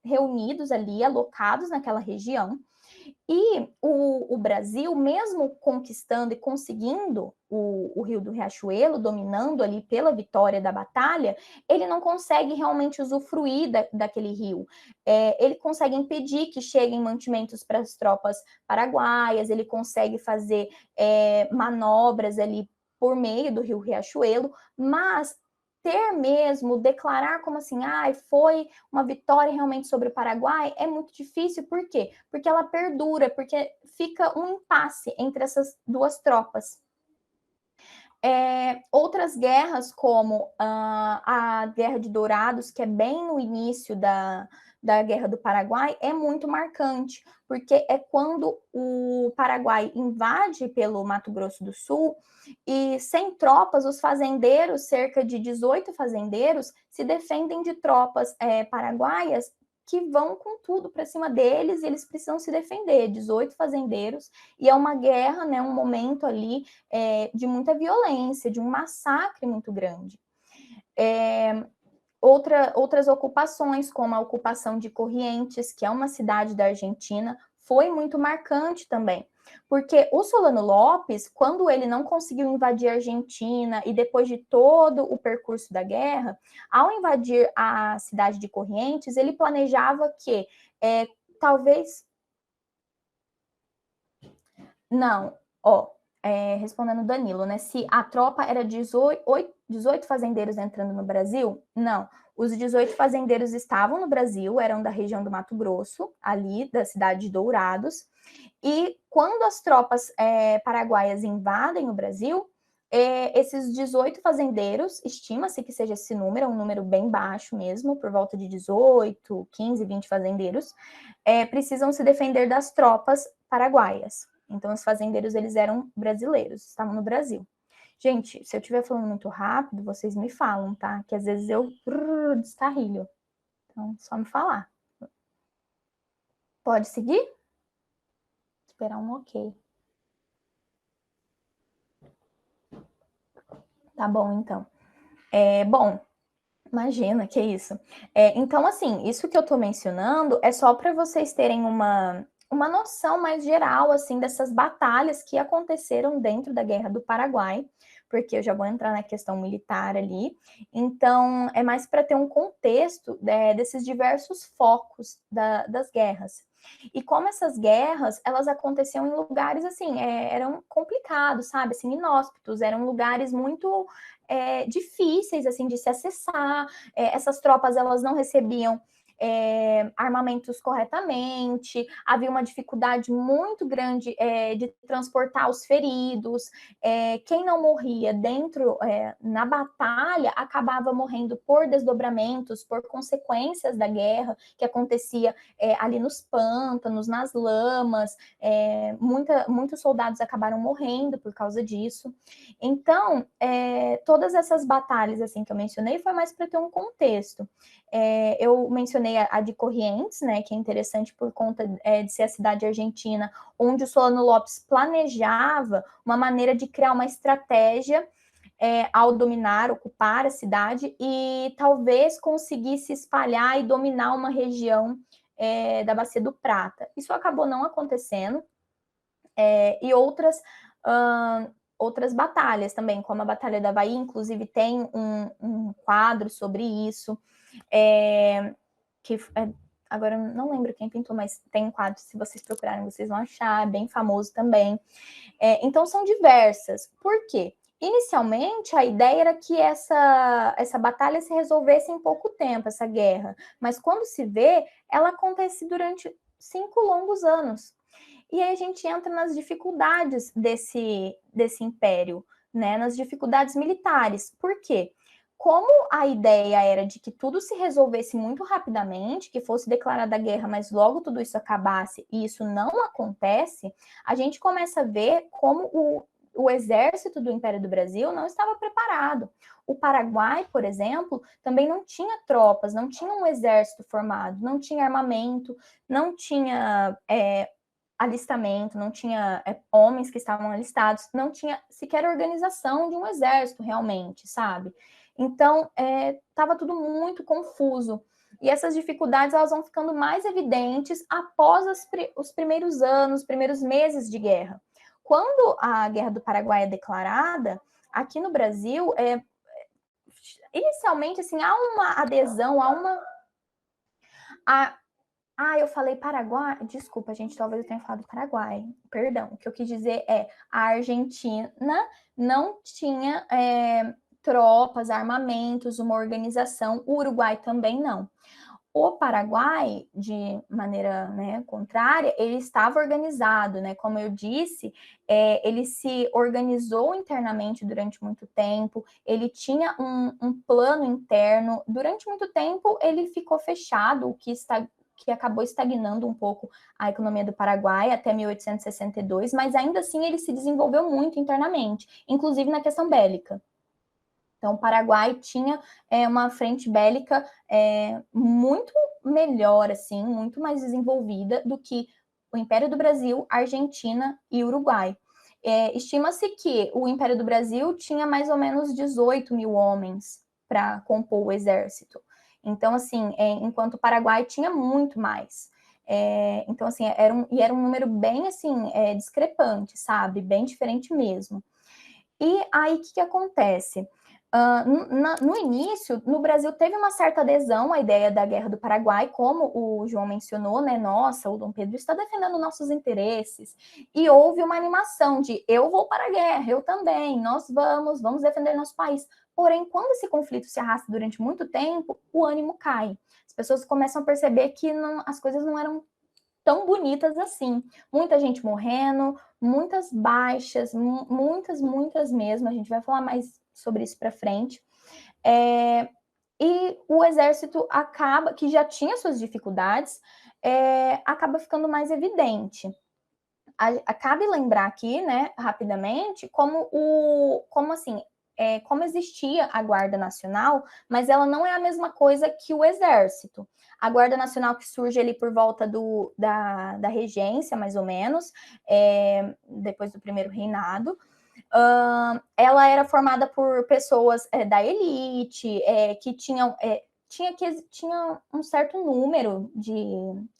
reunidos ali, alocados naquela região, e o Brasil, mesmo conquistando e conseguindo o Rio do Riachuelo, dominando ali pela vitória da batalha, ele não consegue realmente usufruir daquele rio. Ele consegue impedir que cheguem mantimentos para as tropas paraguaias, ele consegue fazer manobras ali por meio do Rio Riachuelo, mas ter mesmo, declarar como assim, foi uma vitória realmente sobre o Paraguai, é muito difícil. Por quê? Porque ela perdura, porque fica um impasse entre essas duas tropas. Outras guerras, como a Guerra de Dourados, que é bem no início da Guerra do Paraguai, é muito marcante, porque é quando o Paraguai invade pelo Mato Grosso do Sul e, sem tropas, os fazendeiros, cerca de 18 fazendeiros, se defendem de tropas paraguaias que vão com tudo para cima deles e eles precisam se defender, 18 fazendeiros, e é uma guerra, né, um momento ali de muita violência, de um massacre muito grande. Outras ocupações, como a ocupação de Corrientes, que é uma cidade da Argentina, foi muito marcante também, porque o Solano Lopes, quando ele não conseguiu invadir a Argentina e depois de todo o percurso da guerra, ao invadir a cidade de Corrientes, ele planejava que talvez... Não, respondendo Danilo, né? Se a tropa era 18 fazendeiros entrando no Brasil, não. Os 18 fazendeiros estavam no Brasil, eram da região do Mato Grosso, ali da cidade de Dourados, e quando as tropas paraguaias invadem o Brasil, esses 18 fazendeiros, estima-se que seja esse número, é um número bem baixo mesmo, por volta de 18, 15, 20 fazendeiros, precisam se defender das tropas paraguaias. Então, os fazendeiros, eles eram brasileiros, estavam no Brasil. Gente, se eu estiver falando muito rápido, vocês me falam, tá? Que às vezes eu descarrilho. Então, só me falar. Pode seguir? Esperar um ok. Tá bom, então. Bom, imagina, que isso. Então, assim, isso que eu tô mencionando é só para vocês terem uma noção mais geral, assim, dessas batalhas que aconteceram dentro da Guerra do Paraguai, porque eu já vou entrar na questão militar ali. Então, é mais para ter um contexto desses diversos focos das guerras. E como essas guerras, elas aconteciam em lugares, assim, eram complicados, sabe? Assim, inóspitos, eram lugares muito difíceis, assim, de se acessar. Essas tropas, elas não recebiam armamentos corretamente, havia uma dificuldade muito grande de transportar os feridos, quem não morria dentro, na batalha, acabava morrendo por desdobramentos, por consequências da guerra, que acontecia ali nos pântanos, nas lamas, muitos soldados acabaram morrendo por causa disso. Então, todas essas batalhas, assim, que eu mencionei, foi mais para ter um contexto. Eu mencionei a de Corrientes, né, que é interessante por conta de ser a cidade argentina, onde o Solano Lopes planejava uma maneira de criar uma estratégia ao dominar, ocupar a cidade e talvez conseguisse espalhar e dominar uma região da Bacia do Prata. Isso acabou não acontecendo, e outras batalhas também, como a Batalha da Havaí, inclusive tem um quadro sobre isso, agora eu não lembro quem pintou, mas tem um quadro, se vocês procurarem, vocês vão achar, é bem famoso também. Então, são diversas. Por quê? Inicialmente, a ideia era que essa batalha se resolvesse em pouco tempo, essa guerra. Mas quando se vê, ela acontece durante 5 longos anos. E aí a gente entra nas dificuldades desse império, né? Nas dificuldades militares. Por quê? Como a ideia era de que tudo se resolvesse muito rapidamente, que fosse declarada a guerra, mas logo tudo isso acabasse, e isso não acontece, a gente começa a ver como o exército do Império do Brasil não estava preparado. O Paraguai, por exemplo, também não tinha tropas, não tinha um exército formado, não tinha armamento, não tinha alistamento, não tinha homens que estavam alistados, não tinha sequer organização de um exército realmente, sabe? Então, estava tudo muito confuso. E essas dificuldades elas vão ficando mais evidentes após os primeiros anos, os primeiros meses de guerra. Quando a Guerra do Paraguai é declarada, aqui no Brasil, inicialmente, assim, há uma adesão, eu falei Paraguai? Desculpa, gente, talvez eu tenha falado Paraguai. Perdão, o que eu quis dizer é a Argentina não tinha tropas, armamentos, uma organização, o Uruguai também não. O Paraguai, de maneira, né, contrária, ele estava organizado, né? Como eu disse, ele se organizou internamente durante muito tempo, ele tinha um plano interno. Durante muito tempo, ele ficou fechado, o que acabou estagnando um pouco a economia do Paraguai até 1862, mas ainda assim ele se desenvolveu muito internamente, inclusive na questão bélica. Então, o Paraguai tinha uma frente bélica muito melhor, assim, muito mais desenvolvida do que o Império do Brasil, Argentina e Uruguai. Estima-se que o Império do Brasil tinha mais ou menos 18 mil homens para compor o exército. Então, assim, enquanto o Paraguai tinha muito mais. Então, assim, era um número bem, assim, discrepante, sabe? Bem diferente mesmo. E aí, o que acontece? No início, no Brasil, teve uma certa adesão à ideia da Guerra do Paraguai, como o João mencionou, né? Nossa, o Dom Pedro está defendendo nossos interesses. E houve uma animação de eu vou para a guerra, eu também, nós vamos defender nosso país. Porém, quando esse conflito se arrasta durante muito tempo, o ânimo cai. As pessoas começam a perceber que as coisas não eram tão bonitas assim. Muita gente morrendo, muitas baixas, muitas mesmo. A gente vai falar mais sobre isso para frente. E o exército acaba, que já tinha suas dificuldades, acaba ficando mais evidente. Cabe lembrar aqui, né, rapidamente, como existia a Guarda Nacional, mas ela não é a mesma coisa que o Exército. A Guarda Nacional que surge ali por volta da regência, mais ou menos, depois do primeiro reinado, ela era formada por pessoas da elite, que tinha um certo número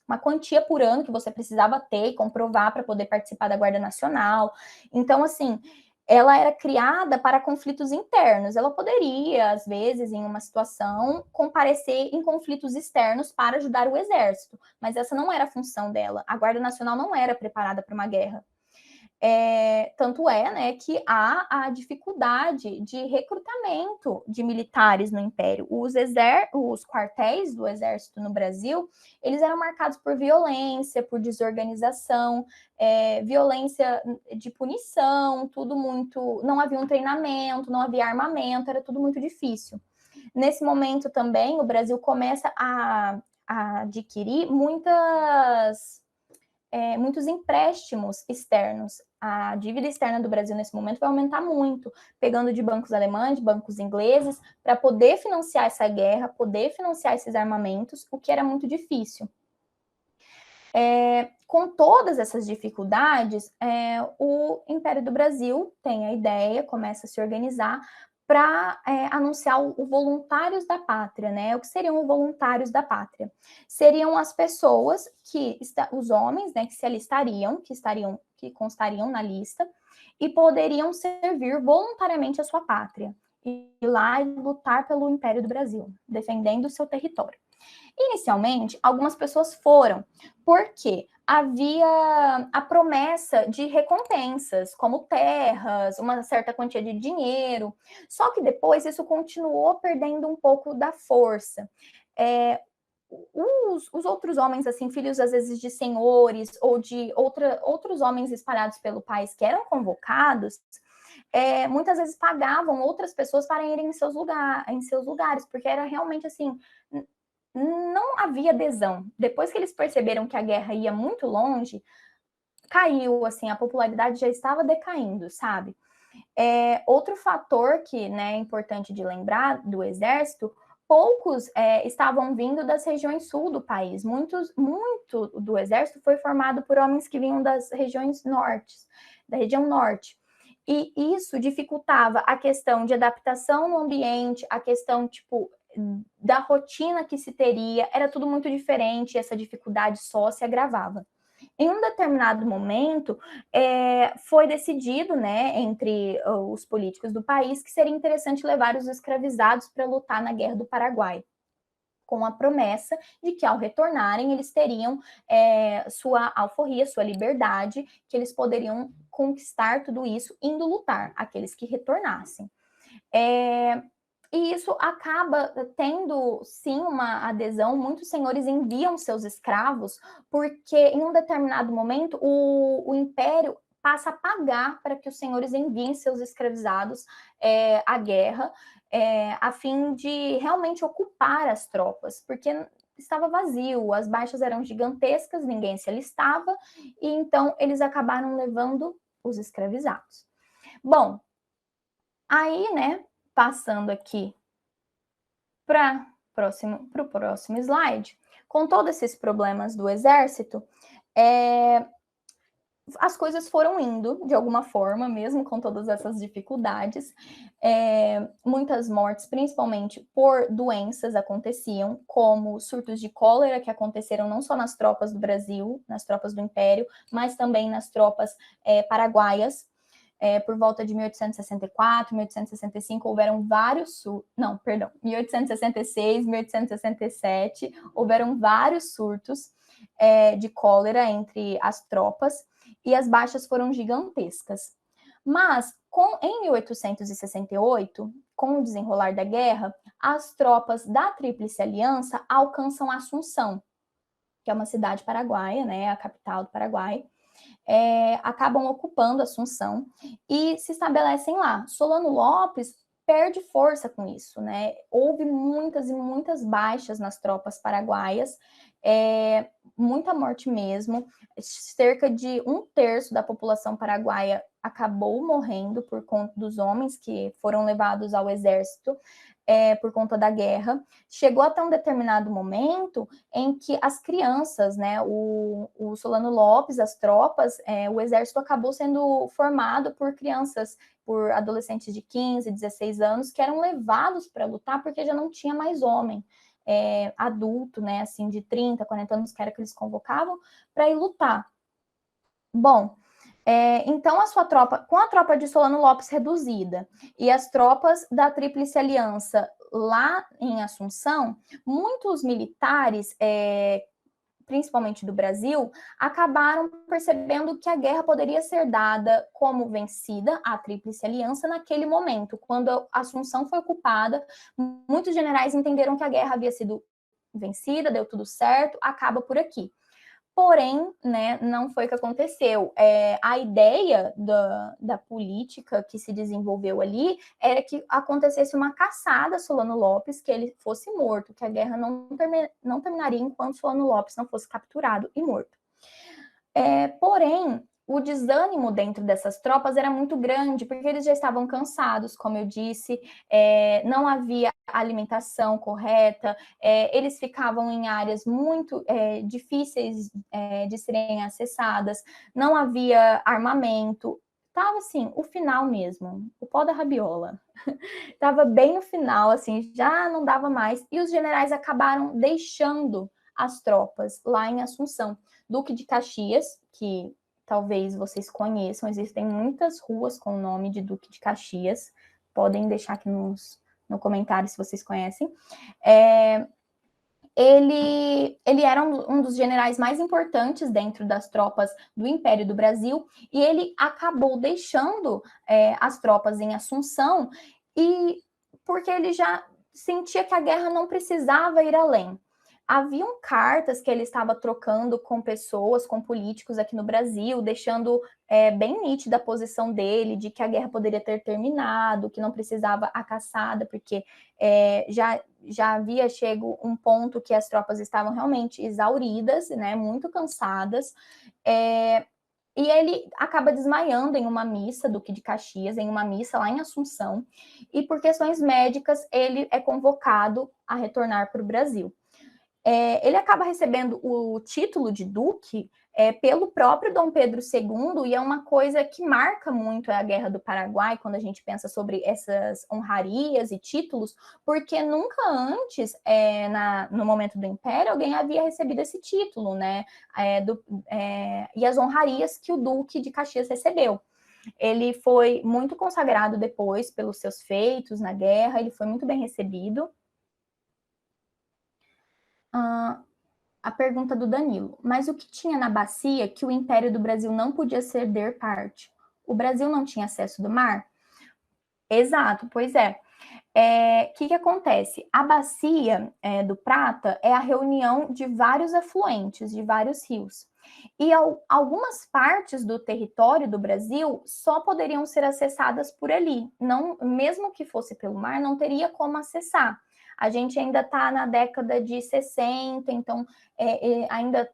uma quantia por ano que você precisava ter e comprovar para poder participar da Guarda Nacional. Então, assim, ela era criada para conflitos internos. Ela poderia, às vezes, em uma situação, comparecer em conflitos externos para ajudar o exército, mas essa não era a função dela. A Guarda Nacional não era preparada para uma guerra. Tanto né, que há a dificuldade de recrutamento de militares no Império. Os quartéis do Exército no Brasil, eles eram marcados por violência, por desorganização, violência de punição, tudo muito... Não havia um treinamento, não havia armamento, era tudo muito difícil. Nesse momento também, o Brasil começa a adquirir muitos empréstimos externos. A dívida externa do Brasil nesse momento vai aumentar muito, pegando de bancos alemães, de bancos ingleses, para poder financiar essa guerra, poder financiar esses armamentos, o que era muito difícil. Com todas essas dificuldades, o Império do Brasil tem a ideia, começa a se organizar para anunciar o Voluntários da Pátria, né? O que seriam os Voluntários da Pátria? Seriam as pessoas os homens, né, que se alistariam, que constariam na lista, e poderiam servir voluntariamente a sua pátria, e ir lá e lutar pelo Império do Brasil, defendendo o seu território. Inicialmente, algumas pessoas foram, porque havia a promessa de recompensas, como terras, uma certa quantia de dinheiro, só que depois isso continuou perdendo um pouco da força. Os outros homens, assim, filhos às vezes de senhores ou de outros homens espalhados pelo país que eram convocados, muitas vezes pagavam outras pessoas para irem em seus lugares, porque era realmente assim... Não havia adesão. Depois que eles perceberam que a guerra ia muito longe, caiu, assim, a popularidade já estava decaindo, sabe? Outro fator que, né, é importante de lembrar do exército, poucos estavam vindo das regiões sul do país. Muito do exército foi formado por homens que vinham das regiões norte, da região norte. E isso dificultava a questão de adaptação no ambiente, a questão, tipo, da rotina que se teria, era tudo muito diferente, e essa dificuldade só se agravava. Em um determinado momento, foi decidido, né, entre os políticos do país, que seria interessante levar os escravizados para lutar na Guerra do Paraguai, com a promessa de que, ao retornarem, eles teriam sua alforria, sua liberdade, que eles poderiam conquistar tudo isso indo lutar, aqueles que retornassem. E isso acaba tendo, sim, uma adesão. Muitos senhores enviam seus escravos, porque em um determinado momento o império passa a pagar para que os senhores enviem seus escravizados à guerra, a fim de realmente ocupar as tropas, porque estava vazio, as baixas eram gigantescas, ninguém se alistava, e então eles acabaram levando os escravizados. Bom, aí, né, passando aqui para o próximo slide, com todos esses problemas do exército, as coisas foram indo de alguma forma, mesmo com todas essas dificuldades. Muitas mortes, principalmente por doenças, aconteciam, como surtos de cólera, que aconteceram não só nas tropas do Brasil, nas tropas do Império, mas também nas tropas paraguaias. Por volta de 1864, 1865, houveram vários 1866, 1867, houveram vários surtos de cólera entre as tropas, e as baixas foram gigantescas. Mas, em 1868, com o desenrolar da guerra, as tropas da Tríplice Aliança alcançam Assunção, que é uma cidade paraguaia, né, a capital do Paraguai, acabam ocupando Assunção e se estabelecem lá. Solano Lopes perde força com isso, né? Houve muitas e muitas baixas nas tropas paraguaias, muita morte mesmo. Cerca de 1/3 da população paraguaia acabou morrendo por conta dos homens que foram levados ao exército por conta da guerra. Chegou até um determinado momento em que as crianças, né, o Solano Lopes, as tropas, o exército acabou sendo formado por crianças, por adolescentes de 15, 16 anos, que eram levados para lutar porque já não tinha mais homem adulto, né, assim, de 30, 40 anos, que era que eles convocavam, para ir lutar. Bom, então com a tropa de Solano Lopes reduzida e as tropas da Tríplice Aliança lá em Assunção, muitos militares, principalmente do Brasil, acabaram percebendo que a guerra poderia ser dada como vencida, a Tríplice Aliança, naquele momento. Quando Assunção foi ocupada, muitos generais entenderam que a guerra havia sido vencida, deu tudo certo, acaba por aqui. Porém, né, não foi o que aconteceu. A ideia da política que se desenvolveu ali era que acontecesse uma caçada a Solano Lopes, que ele fosse morto, que a guerra não terminaria enquanto Solano Lopes não fosse capturado e morto. Porém, o desânimo dentro dessas tropas era muito grande, porque eles já estavam cansados, como eu disse, não havia alimentação correta, eles ficavam em áreas muito difíceis de serem acessadas, não havia armamento, estava assim, o final mesmo, o pó da rabiola. Estava bem no final, assim, já não dava mais, e os generais acabaram deixando as tropas lá em Assunção. Duque de Caxias, que talvez vocês conheçam, existem muitas ruas com o nome de Duque de Caxias, podem deixar aqui no comentário se vocês conhecem. Ele era um dos generais mais importantes dentro das tropas do Império do Brasil, e ele acabou deixando as tropas em Assunção, e porque ele já sentia que a guerra não precisava ir além. Haviam cartas que ele estava trocando com pessoas, com políticos aqui no Brasil, deixando bem nítida a posição dele, de que a guerra poderia ter terminado, que não precisava a caçada, porque já havia chego um ponto que as tropas estavam realmente exauridas, né, muito cansadas, E ele acaba desmaiando em uma missa, Duque de Caxias, em uma missa lá em Assunção, e por questões médicas ele é convocado a retornar para o Brasil. Ele acaba recebendo o título de duque pelo próprio Dom Pedro II, e é uma coisa que marca muito a Guerra do Paraguai, quando a gente pensa sobre essas honrarias e títulos, porque nunca antes, no momento do Império, alguém havia recebido esse título, né? E as honrarias que o Duque de Caxias recebeu. Ele foi muito consagrado depois pelos seus feitos na guerra, ele foi muito bem recebido. A pergunta do Danilo. Mas o que tinha na bacia que o Império do Brasil não podia ceder parte? O Brasil não tinha acesso do mar? Exato, pois é. Que acontece? A bacia do Prata é a reunião de vários afluentes, de vários rios. E algumas partes do território do Brasil só poderiam ser acessadas por ali. Não, mesmo que fosse pelo mar, não teria como acessar. A gente ainda está na década de 60, então ainda,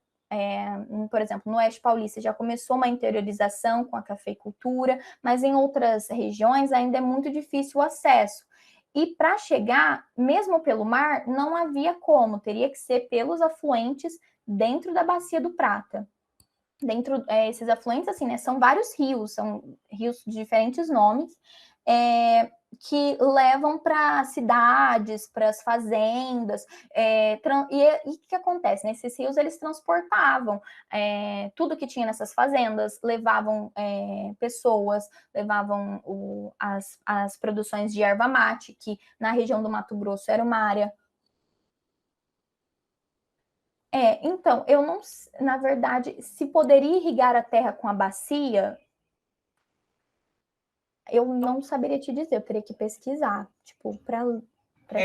por exemplo, no Oeste Paulista já começou uma interiorização com a cafeicultura, mas em outras regiões ainda é muito difícil o acesso. E para chegar, mesmo pelo mar, não havia como, teria que ser pelos afluentes dentro da Bacia do Prata. Esses afluentes, assim, né, são vários rios, são rios de diferentes nomes, que levam para cidades, para as fazendas, e o que acontece? Nesses rios eles transportavam tudo que tinha nessas fazendas, levavam pessoas, levavam as produções de erva mate, que na região do Mato Grosso era uma área. Então, eu não, na verdade, se poderia irrigar a terra com a bacia, eu não saberia te dizer, eu teria que pesquisar, tipo, para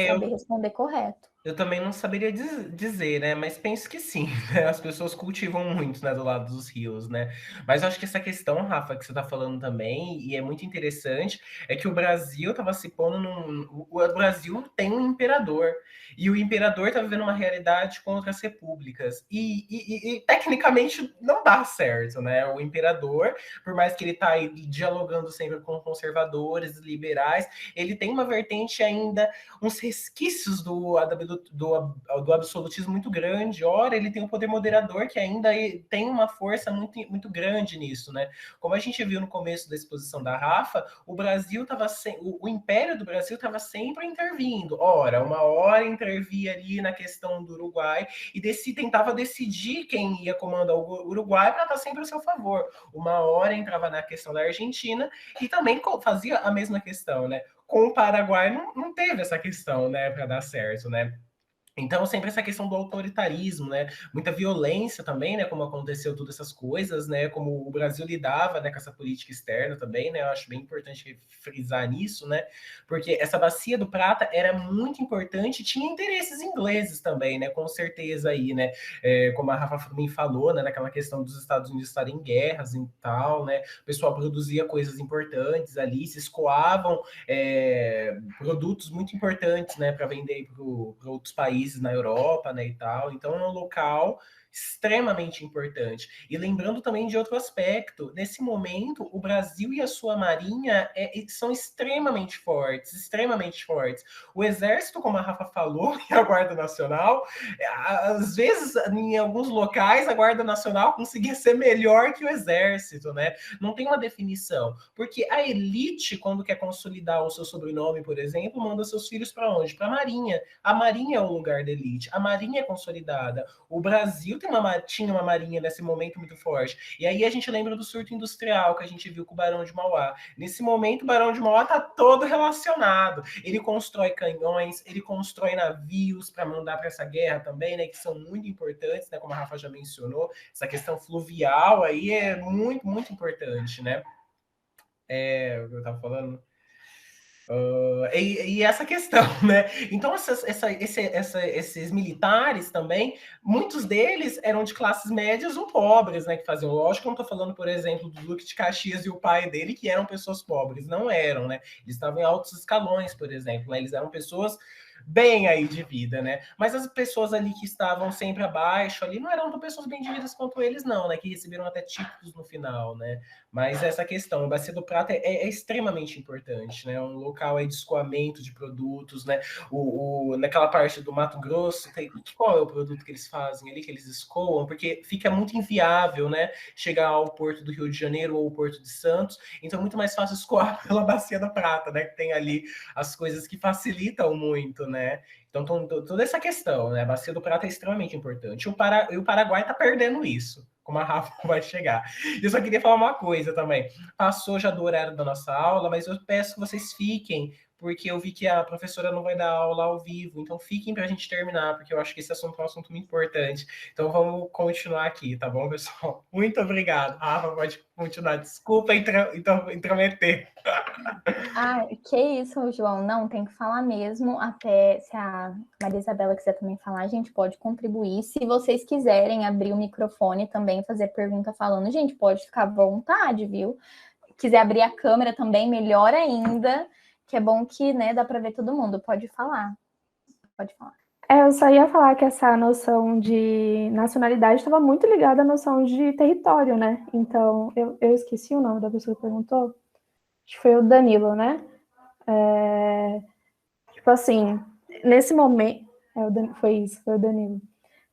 saber responder correto. Eu também não saberia dizer, né? Mas penso que sim, né? As pessoas cultivam muito, né, do lado dos rios, né? Mas eu acho que essa questão, Rafa, que você está falando também, e é muito interessante, é que o Brasil estava se pondo o Brasil tem um imperador, e o imperador está vivendo uma realidade com outras repúblicas. E tecnicamente não dá certo, né? O imperador, por mais que ele está aí dialogando sempre com conservadores, liberais, ele tem uma vertente ainda, uns resquícios do absolutismo muito grande. Ora, ele tem um poder moderador que ainda tem uma força muito, muito grande nisso, né? Como a gente viu no começo da exposição da Rafa, o Brasil estava o Império do Brasil estava sempre intervindo. Ora, uma hora intervia ali na questão do Uruguai e tentava decidir quem ia comandar o Uruguai para estar sempre a seu favor. Uma hora entrava na questão da Argentina e também fazia a mesma questão, né? Com o Paraguai não teve essa questão, né, para dar certo, né? Então, sempre essa questão do autoritarismo, né? Muita violência também, né? Como aconteceu todas essas coisas, né? Como o Brasil lidava, né, com essa política externa também, né? Eu acho bem importante frisar nisso, né? Porque essa bacia do Prata era muito importante, tinha interesses ingleses também, né? Com certeza aí, né? Como a Rafa também falou, né? Naquela questão dos Estados Unidos estarem em guerras e tal, né? O pessoal produzia coisas importantes ali, se escoavam produtos muito importantes, né? Para vender para outros países na Europa, né, e tal. Então é um local extremamente importante. E lembrando também de outro aspecto, nesse momento, o Brasil e a sua marinha são extremamente fortes, extremamente fortes. O Exército, como a Rafa falou, e a Guarda Nacional, às vezes, em alguns locais, a Guarda Nacional conseguia ser melhor que o Exército, né? Não tem uma definição. Porque a elite, quando quer consolidar o seu sobrenome, por exemplo, manda seus filhos para onde? Para a Marinha. A Marinha é o lugar da elite. A Marinha é consolidada. O Brasil tinha uma marinha nesse momento muito forte. E aí a gente lembra do surto industrial que a gente viu com o Barão de Mauá. Nesse momento, o Barão de Mauá está todo relacionado. Ele constrói canhões, ele constrói navios para mandar para essa guerra também, né, que são muito importantes, né, como a Rafa já mencionou. Essa questão fluvial aí é muito, muito importante, né? O que eu estava falando? E essa questão, né? Então, esses militares também, muitos deles eram de classes médias ou pobres, né? Que faziam. Lógico que eu não estou falando, por exemplo, do Duque de Caxias e o pai dele, que eram pessoas pobres. Não eram, né? Eles estavam em altos escalões, por exemplo. Né? Eles eram pessoas bem aí de vida, né? Mas as pessoas ali que estavam sempre abaixo ali não eram tão pessoas bem de vidas quanto eles, não, né? Que receberam até títulos no final, né? Mas essa questão, a Bacia do Prata é extremamente importante, né? Um local aí de escoamento de produtos, né? Naquela parte do Mato Grosso, qual é o produto que eles fazem ali, que eles escoam? Porque fica muito inviável, né? Chegar ao Porto do Rio de Janeiro ou ao Porto de Santos, então é muito mais fácil escoar pela Bacia da Prata, né? Que tem ali as coisas que facilitam muito, né? Então, toda essa questão, né? A Bacia do Prata é extremamente importante. E o Paraguai está perdendo isso, como a Rafa vai chegar. Eu só queria falar uma coisa também. Passou já do horário da nossa aula, mas eu peço que vocês fiquem, porque eu vi que a professora não vai dar aula ao vivo. Então, fiquem para a gente terminar, porque eu acho que esse assunto é um assunto muito importante. Então, vamos continuar aqui, tá bom, pessoal? Muito obrigado. Rafa, pode continuar. Desculpa intrometer. Ah, que isso, João. Não, tem que falar mesmo. Até se a Maria Isabela quiser também falar, a gente pode contribuir. Se vocês quiserem abrir o microfone também, fazer pergunta falando, gente, pode ficar à vontade, viu? Quiser abrir a câmera também, melhor ainda, que é bom que, né, dá para ver todo mundo. Pode falar. Pode falar. Eu só ia falar que essa noção de nacionalidade estava muito ligada à noção de território, né? Então, eu esqueci o nome da pessoa que perguntou. Acho que foi o Danilo, né? Tipo assim, nesse momento... foi isso, foi o Danilo.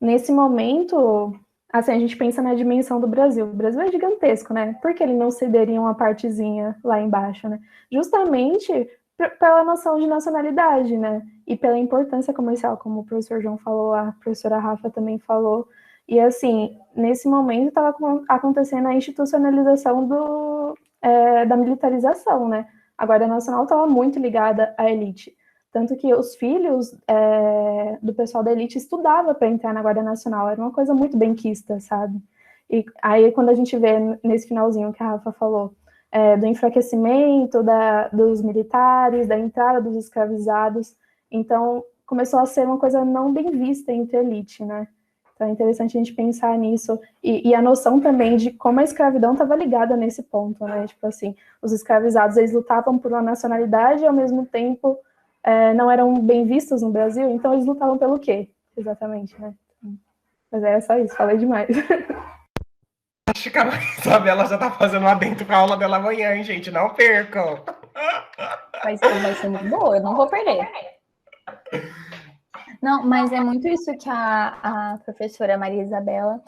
Nesse momento, assim, a gente pensa na dimensão do Brasil. O Brasil é gigantesco, né? Por que ele não cederia uma partezinha lá embaixo, né? Justamente pela noção de nacionalidade, né? E pela importância comercial, como o professor João falou, a professora Rafa também falou. E, assim, nesse momento estava acontecendo a institucionalização da militarização, né? A Guarda Nacional estava muito ligada à elite. Tanto que os filhos do pessoal da elite estudavam para entrar na Guarda Nacional. Era uma coisa muito benquista, sabe? E aí, quando a gente vê nesse finalzinho que a Rafa falou, do enfraquecimento dos militares, da entrada dos escravizados, então começou a ser uma coisa não bem vista entre a elite, né? Então é interessante a gente pensar nisso. E a noção também de como a escravidão estava ligada nesse ponto, né? Tipo assim, os escravizados, eles lutavam por uma nacionalidade e, ao mesmo tempo, não eram bem vistos no Brasil, então eles lutavam pelo quê? Exatamente, né? Mas é só isso, falei demais. Acho que a Isabela já tá fazendo uma dentro pra aula dela amanhã, hein, gente? Não percam! Vai ser muito boa, eu não vou perder. Não, mas é muito isso que a professora Maria Isabela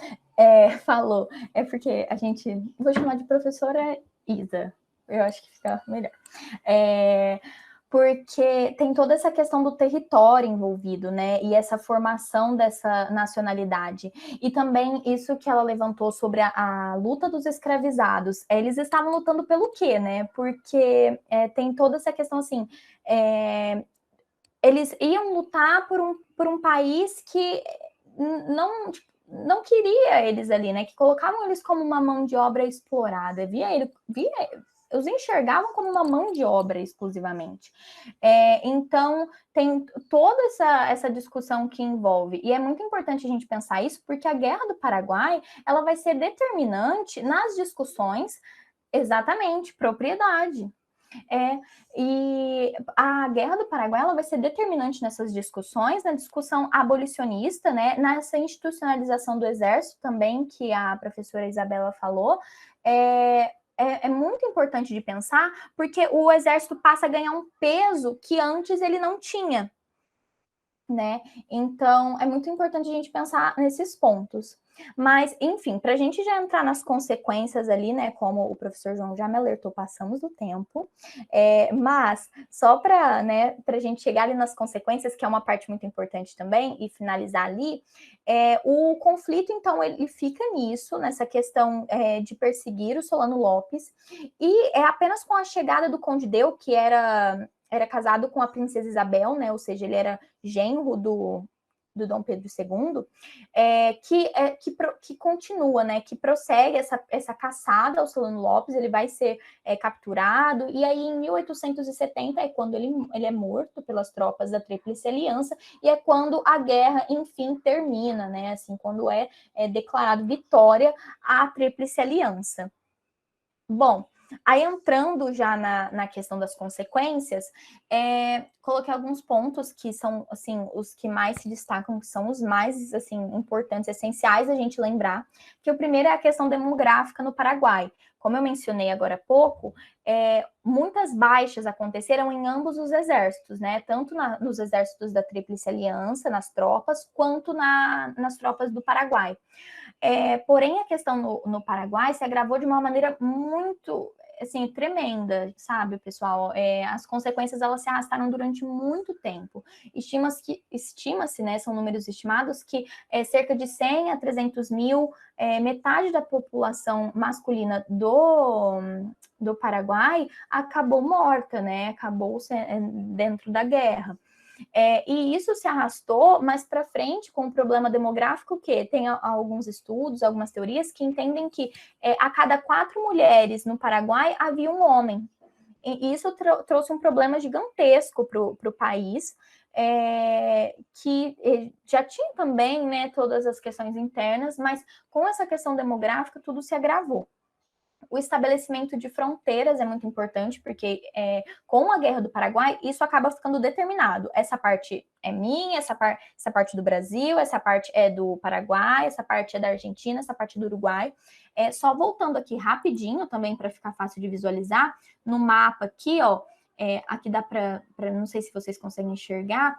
falou. É porque a gente... Vou chamar de professora Isa. Eu acho que fica melhor. Porque tem toda essa questão do território envolvido, né? E essa formação dessa nacionalidade. E também isso que ela levantou sobre a luta dos escravizados. Eles estavam lutando pelo quê, né? Porque tem toda essa questão, assim... eles iam lutar por um país que não queria eles ali, né? Que colocavam eles como uma mão de obra explorada. Os enxergavam como uma mão de obra exclusivamente. Então, tem toda essa discussão que envolve. E é muito importante a gente pensar isso, porque a Guerra do Paraguai, ela vai ser determinante nas discussões, exatamente, propriedade. E a Guerra do Paraguai, ela vai ser determinante nessas discussões, na discussão abolicionista, né, nessa institucionalização do exército também, que a professora Isabela falou. É muito importante de pensar, porque o exército passa a ganhar um peso que antes ele não tinha, né? Então, é muito importante a gente pensar nesses pontos. Mas, enfim, para a gente já entrar nas consequências ali, né, como o professor João já me alertou, passamos do tempo, mas só para, né, a gente chegar ali nas consequências, que é uma parte muito importante também, e finalizar ali, o conflito, então, ele fica nisso, nessa questão de perseguir o Solano Lopes, e é apenas com a chegada do Conde Deu, que era casado com a princesa Isabel, né, ou seja, ele era genro do Dom Pedro II, que continua, né, que prossegue essa caçada ao Solano Lopes. Ele vai ser capturado, e aí em 1870 é quando ele é morto pelas tropas da Tríplice Aliança, e é quando a guerra, enfim, termina, né, assim, quando é declarado vitória à Tríplice Aliança. Bom, Aí, entrando já na questão das consequências, coloquei alguns pontos que são, assim, os que mais se destacam, que são os mais, assim, importantes, essenciais a gente lembrar, que o primeiro é a questão demográfica no Paraguai. Como eu mencionei agora há pouco, muitas baixas aconteceram em ambos os exércitos, né? Tanto nos exércitos da Tríplice Aliança, nas tropas, quanto nas tropas do Paraguai. Porém, a questão no Paraguai se agravou de uma maneira muito, assim, tremenda, sabe, pessoal? As consequências, elas se arrastaram durante muito tempo. Estima-se, né, são números estimados, que cerca de 100 a 300 mil, metade da população masculina do Paraguai acabou morta, né? Acabou dentro da guerra. E isso se arrastou mais para frente com o problema demográfico, que tem alguns estudos, algumas teorias que entendem que a cada 4 mulheres no Paraguai havia um homem. E isso trouxe um problema gigantesco para o país, que já tinha também, né, todas as questões internas, mas com essa questão demográfica tudo se agravou. O estabelecimento de fronteiras é muito importante, porque com a Guerra do Paraguai, isso acaba ficando determinado. Essa parte é minha, essa parte do Brasil, essa parte é do Paraguai, essa parte é da Argentina, essa parte do Uruguai. Só voltando aqui rapidinho, também para ficar fácil de visualizar, no mapa aqui, ó, aqui dá para, não sei se vocês conseguem enxergar,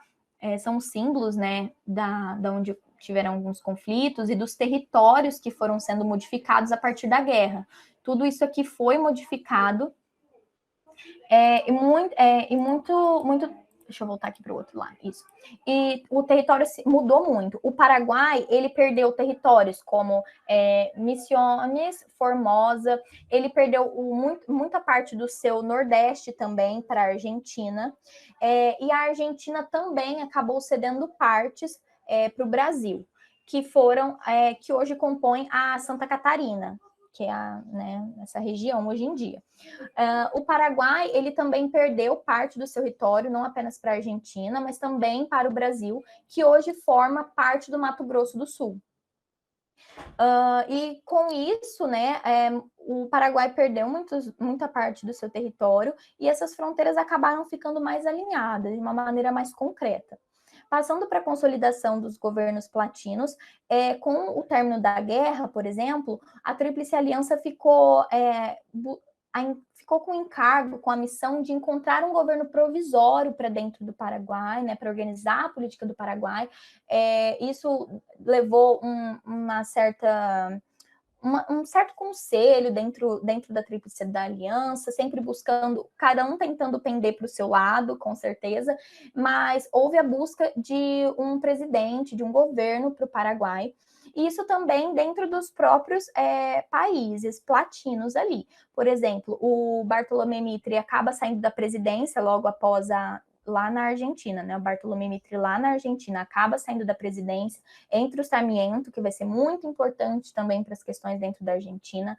são os símbolos, né, da onde tiveram alguns conflitos e dos territórios que foram sendo modificados a partir da guerra. Tudo isso aqui foi modificado e muito. Deixa eu voltar aqui para o outro lado. Isso. E o território mudou muito. O Paraguai, ele perdeu territórios como Misiones, Formosa, ele perdeu muita parte do seu Nordeste também para a Argentina, e a Argentina também acabou cedendo partes para o Brasil, que hoje compõem a Santa Catarina, que é essa região hoje em dia. O Paraguai, ele também perdeu parte do seu território, não apenas para a Argentina, mas também para o Brasil, que hoje forma parte do Mato Grosso do Sul. E com isso, né, o Paraguai perdeu muita parte do seu território e essas fronteiras acabaram ficando mais alinhadas, de uma maneira mais concreta. Passando para a consolidação dos governos platinos, com o término da guerra, por exemplo, a Tríplice Aliança ficou com o encargo, com a missão de encontrar um governo provisório para dentro do Paraguai, né, para organizar a política do Paraguai. Isso levou um certo conselho dentro da Tríplice da Aliança, sempre buscando, cada um tentando pender para o seu lado, com certeza, mas houve a busca de um presidente, de um governo para o Paraguai, e isso também dentro dos próprios países platinos ali. Por exemplo, o Bartolomé Mitre acaba saindo da presidência logo após lá na Argentina, né? O Bartolomé Mitre lá na Argentina acaba saindo da presidência, entra o Sarmiento, que vai ser muito importante também para as questões dentro da Argentina,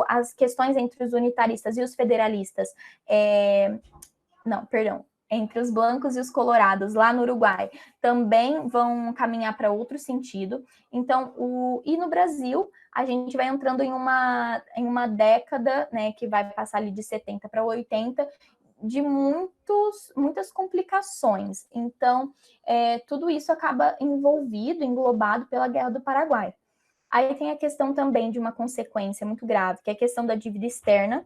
as questões entre os unitaristas e os federalistas, entre os blancos e os colorados lá no Uruguai, também vão caminhar para outro sentido. Então, e no Brasil, a gente vai entrando em uma década, né, que vai passar ali de 70 para 80, de muitas complicações. Então, tudo isso acaba englobado pela Guerra do Paraguai. Aí tem a questão também de uma consequência muito grave, que é a questão da dívida externa,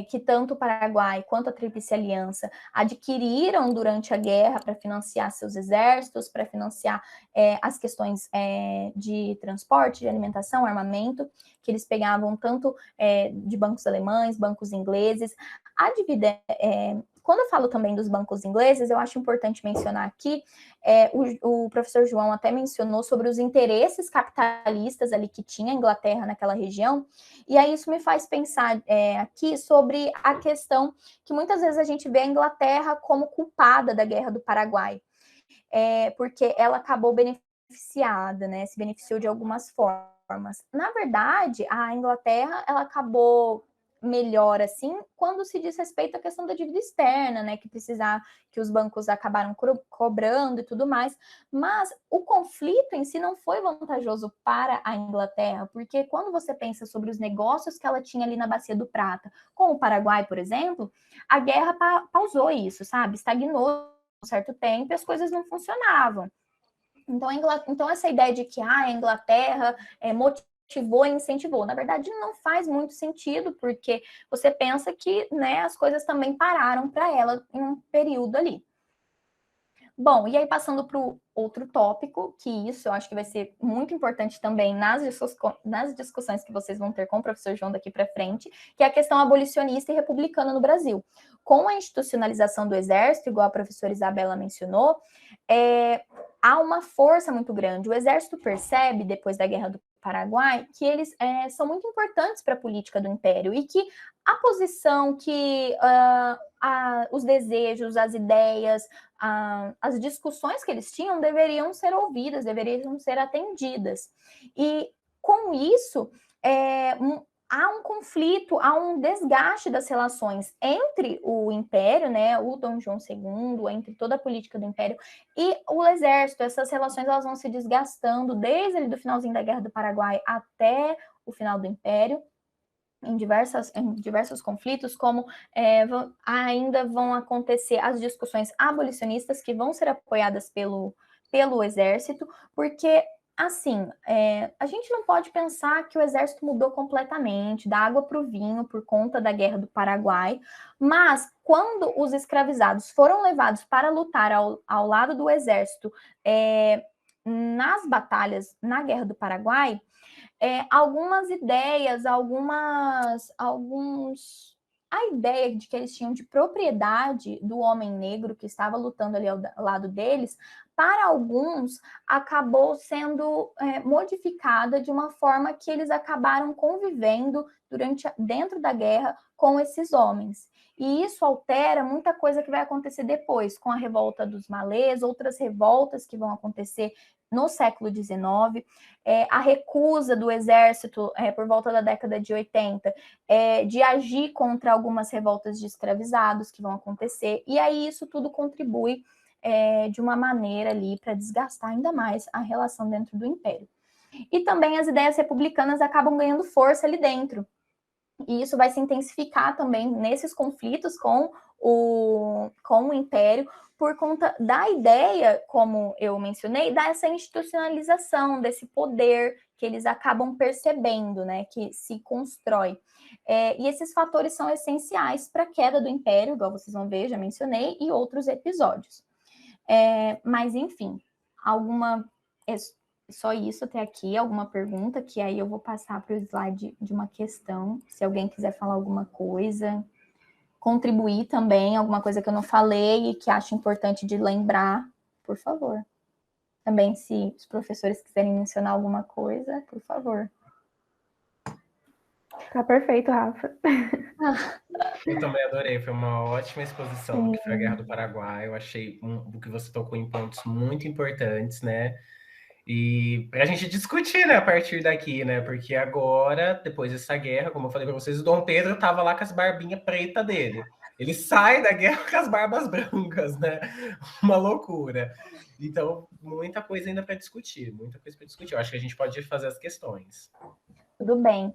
que tanto o Paraguai quanto a Tríplice Aliança adquiriram durante a guerra para financiar seus exércitos, para financiar as questões de transporte, de alimentação, armamento, que eles pegavam tanto de bancos alemães, bancos ingleses. A dívida, quando eu falo também dos bancos ingleses, eu acho importante mencionar aqui, o professor João até mencionou sobre os interesses capitalistas ali que tinha a Inglaterra naquela região, e aí isso me faz pensar aqui sobre a questão que muitas vezes a gente vê a Inglaterra como culpada da Guerra do Paraguai, porque ela acabou beneficiada, né, se beneficiou de algumas formas. Na verdade, a Inglaterra, ela acabou melhor assim quando se diz respeito à questão da dívida externa, né, que os bancos acabaram cobrando e tudo mais, mas o conflito em si não foi vantajoso para a Inglaterra, porque quando você pensa sobre os negócios que ela tinha ali na Bacia do Prata, com o Paraguai, por exemplo, a guerra pausou isso, sabe? Estagnou um certo tempo e as coisas não funcionavam. Então essa ideia de que a Inglaterra motivou e incentivou, na verdade não faz muito sentido, porque você pensa que, né, as coisas também pararam para ela em um período ali. Bom, e aí passando para o outro tópico, que isso eu acho que vai ser muito importante também nas discussões que vocês vão ter com o professor João daqui para frente, que é a questão abolicionista e republicana no Brasil. Com a institucionalização do Exército, igual a professora Isabela mencionou, há uma força muito grande. O Exército percebe, depois da Guerra do Paraguai, que eles são muito importantes para a política do Império e que a posição, que os desejos, as ideias, as discussões que eles tinham deveriam ser ouvidas, deveriam ser atendidas. E com isso, há um conflito, há um desgaste das relações entre o Império, né, o Dom João II, entre toda a política do Império e o Exército. Essas relações elas vão se desgastando desde o finalzinho da Guerra do Paraguai até o final do Império, em diversos conflitos, como ainda vão acontecer as discussões abolicionistas, que vão ser apoiadas pelo Exército, porque, assim, a gente não pode pensar que o Exército mudou completamente, da água para o vinho, por conta da Guerra do Paraguai, mas quando os escravizados foram levados para lutar ao lado do Exército nas batalhas na Guerra do Paraguai, algumas ideias, a ideia de que eles tinham de propriedade do homem negro que estava lutando ali ao lado deles, para alguns acabou sendo modificada de uma forma que eles acabaram convivendo dentro da guerra com esses homens. E isso altera muita coisa que vai acontecer depois, com a revolta dos malês, outras revoltas que vão acontecer no século XIX, a recusa do exército, por volta da década de 80, de agir contra algumas revoltas de escravizados que vão acontecer, e aí isso tudo contribui de uma maneira ali para desgastar ainda mais a relação dentro do Império. E também as ideias republicanas acabam ganhando força ali dentro, e isso vai se intensificar também nesses conflitos com o Império, por conta da ideia, como eu mencionei, dessa institucionalização, desse poder que eles acabam percebendo, né, que se constrói. E esses fatores são essenciais para a queda do Império, igual vocês vão ver, já mencionei, e outros episódios. Mas, enfim, só isso até aqui, alguma pergunta, que aí eu vou passar para o slide de uma questão, se alguém quiser falar alguma coisa, contribuir também, alguma coisa que eu não falei e que acho importante de lembrar, por favor. Também, se os professores quiserem mencionar alguma coisa, por favor. Tá perfeito, Rafa. Eu também adorei, foi uma ótima exposição do que foi a Guerra do Paraguai. Eu achei que você tocou em pontos muito importantes, né? E para a gente discutir, né, a partir daqui, né? Porque agora, depois dessa guerra, como eu falei para vocês, o Dom Pedro estava lá com as barbinhas pretas dele. Ele sai da guerra com as barbas brancas, né? Uma loucura. Então, muita coisa ainda para discutir, muita coisa para discutir. Eu acho que a gente pode fazer as questões. Tudo bem.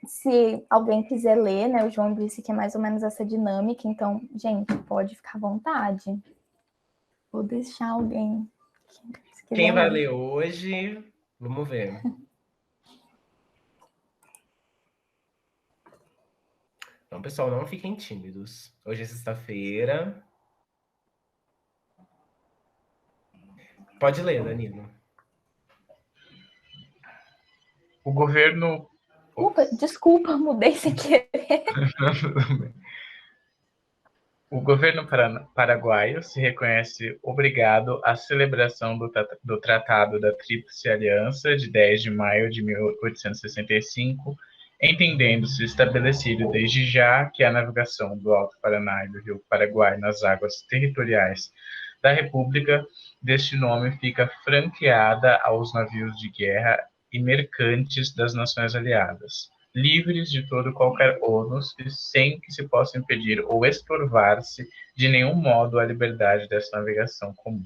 Se alguém quiser ler, né? O João disse que é mais ou menos essa dinâmica, então, gente, pode ficar à vontade. Vou deixar alguém. Quem vai ler hoje? Vamos ver. Então, pessoal, não fiquem tímidos. Hoje é sexta-feira. Pode ler, Danilo. O governo... Desculpa, mudei sem querer. O governo paraguaio se reconhece obrigado à celebração do Tratado da Tríplice Aliança de 10 de maio de 1865, entendendo-se estabelecido desde já que a navegação do Alto Paraná e do Rio Paraguai nas águas territoriais da República deste nome fica franqueada aos navios de guerra e mercantes das nações aliadas. livres de todo qualquer ônus e sem que se possa impedir ou estorvar-se de nenhum modo a liberdade dessa navegação comum.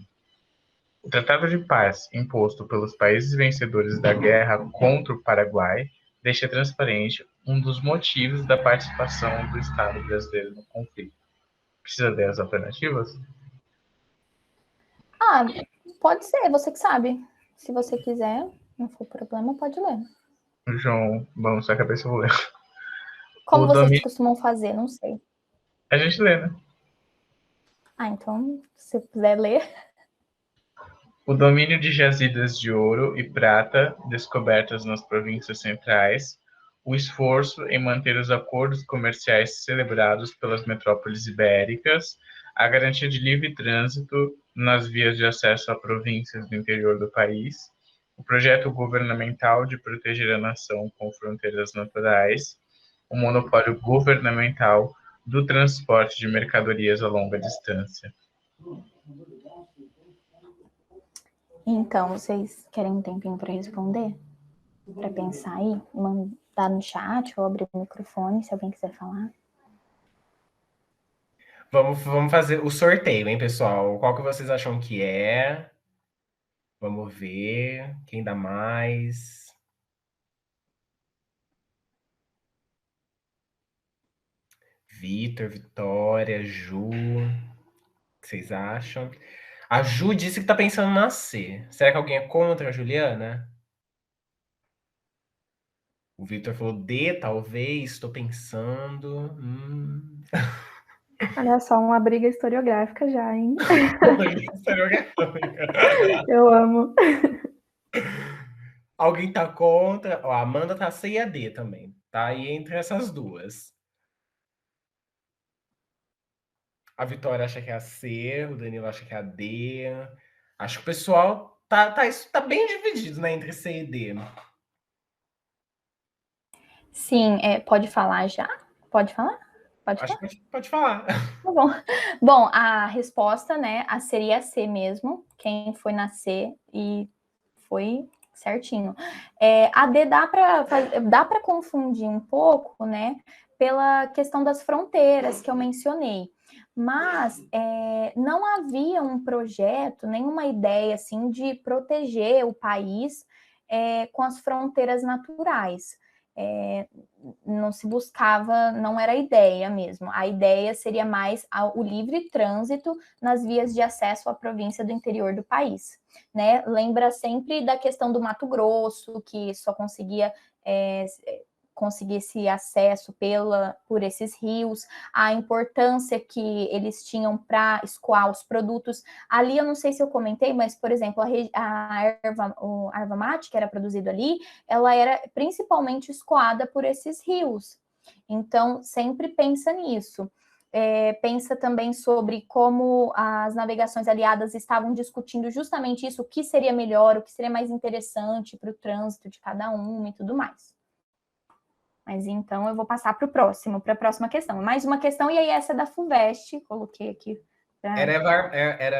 O Tratado de Paz, imposto pelos países vencedores da guerra contra o Paraguai, deixa transparente um dos motivos da participação do Estado brasileiro no conflito. Precisa ler as alternativas? Ah, pode ser, você que sabe. Se você quiser, não for problema, pode ler. João, vamos sua cabeça, eu vou ler. Como O vocês domínio... costumam fazer, não sei. A gente lê, né? Ah, então, se puder ler. O domínio de jazidas de ouro e prata descobertas nas províncias centrais, o esforço em manter os acordos comerciais celebrados pelas metrópoles ibéricas, a garantia de livre trânsito nas vias de acesso a províncias do interior do país, o projeto governamental de proteger a nação com fronteiras naturais, o monopólio governamental do transporte de mercadorias a longa distância. Então, vocês querem um tempinho para responder? Para pensar aí? Mandar no chat ou abrir o microfone, se alguém quiser falar. Vamos fazer o sorteio, hein, pessoal? Qual que vocês acham que é? Vamos ver quem dá mais. Vitor, Vitória, Ju. O que vocês acham? A Ju disse que tá pensando em nascer. Será que alguém é contra a Juliana? O Vitor falou D, talvez, estou pensando. Olha só, uma briga historiográfica já, hein? Eu amo. Alguém tá contra? Ó, a Amanda tá C e a D também. Tá aí entre essas duas. A Vitória acha que é a C, o Danilo acha que é a D. Acho que o pessoal tá bem dividido, né, entre C e D. Sim, pode falar já? Pode falar? Pode Acho falar? que pode falar. Tá bom. Bom, a resposta, né, seria a C mesmo. Quem foi na C e foi certinho. A D dá para confundir um pouco, né, pela questão das fronteiras que eu mencionei. Mas não havia um projeto, nenhuma ideia assim de proteger o país com as fronteiras naturais. Não se buscava, não era a ideia mesmo. A ideia seria mais o livre trânsito nas vias de acesso à província do interior do país. Né? Lembra sempre da questão do Mato Grosso, que só conseguia conseguir esse acesso por esses rios, a importância que eles tinham para escoar os produtos. Ali, eu não sei se eu comentei, mas, por exemplo, a erva mate, que era produzido ali, ela era principalmente escoada por esses rios. Então, sempre pensa nisso. Pensa também sobre como as navegações aliadas estavam discutindo justamente isso, o que seria melhor, o que seria mais interessante para o trânsito de cada um e tudo mais. Mas então eu vou passar para a próxima questão. Mais uma questão, e aí essa é da FUVEST, coloquei aqui.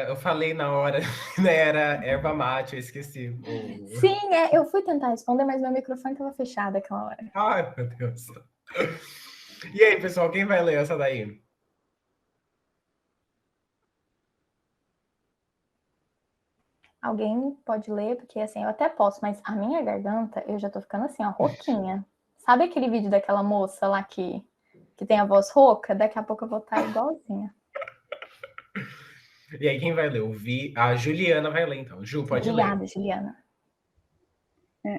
Eu falei na hora, né? Era erva mate, eu esqueci. Sim, eu fui tentar responder, mas meu microfone estava fechado aquela hora. Ai, meu Deus. E aí, pessoal, quem vai ler essa daí? Alguém pode ler, porque assim, eu até posso, mas a minha garganta, eu já tô ficando assim, ó, rouquinha. Sabe aquele vídeo daquela moça lá que tem a voz rouca? Daqui a pouco eu vou estar igualzinha. E aí, quem vai ler? A Juliana vai ler, então. Ju, pode ler. Obrigada, Juliana.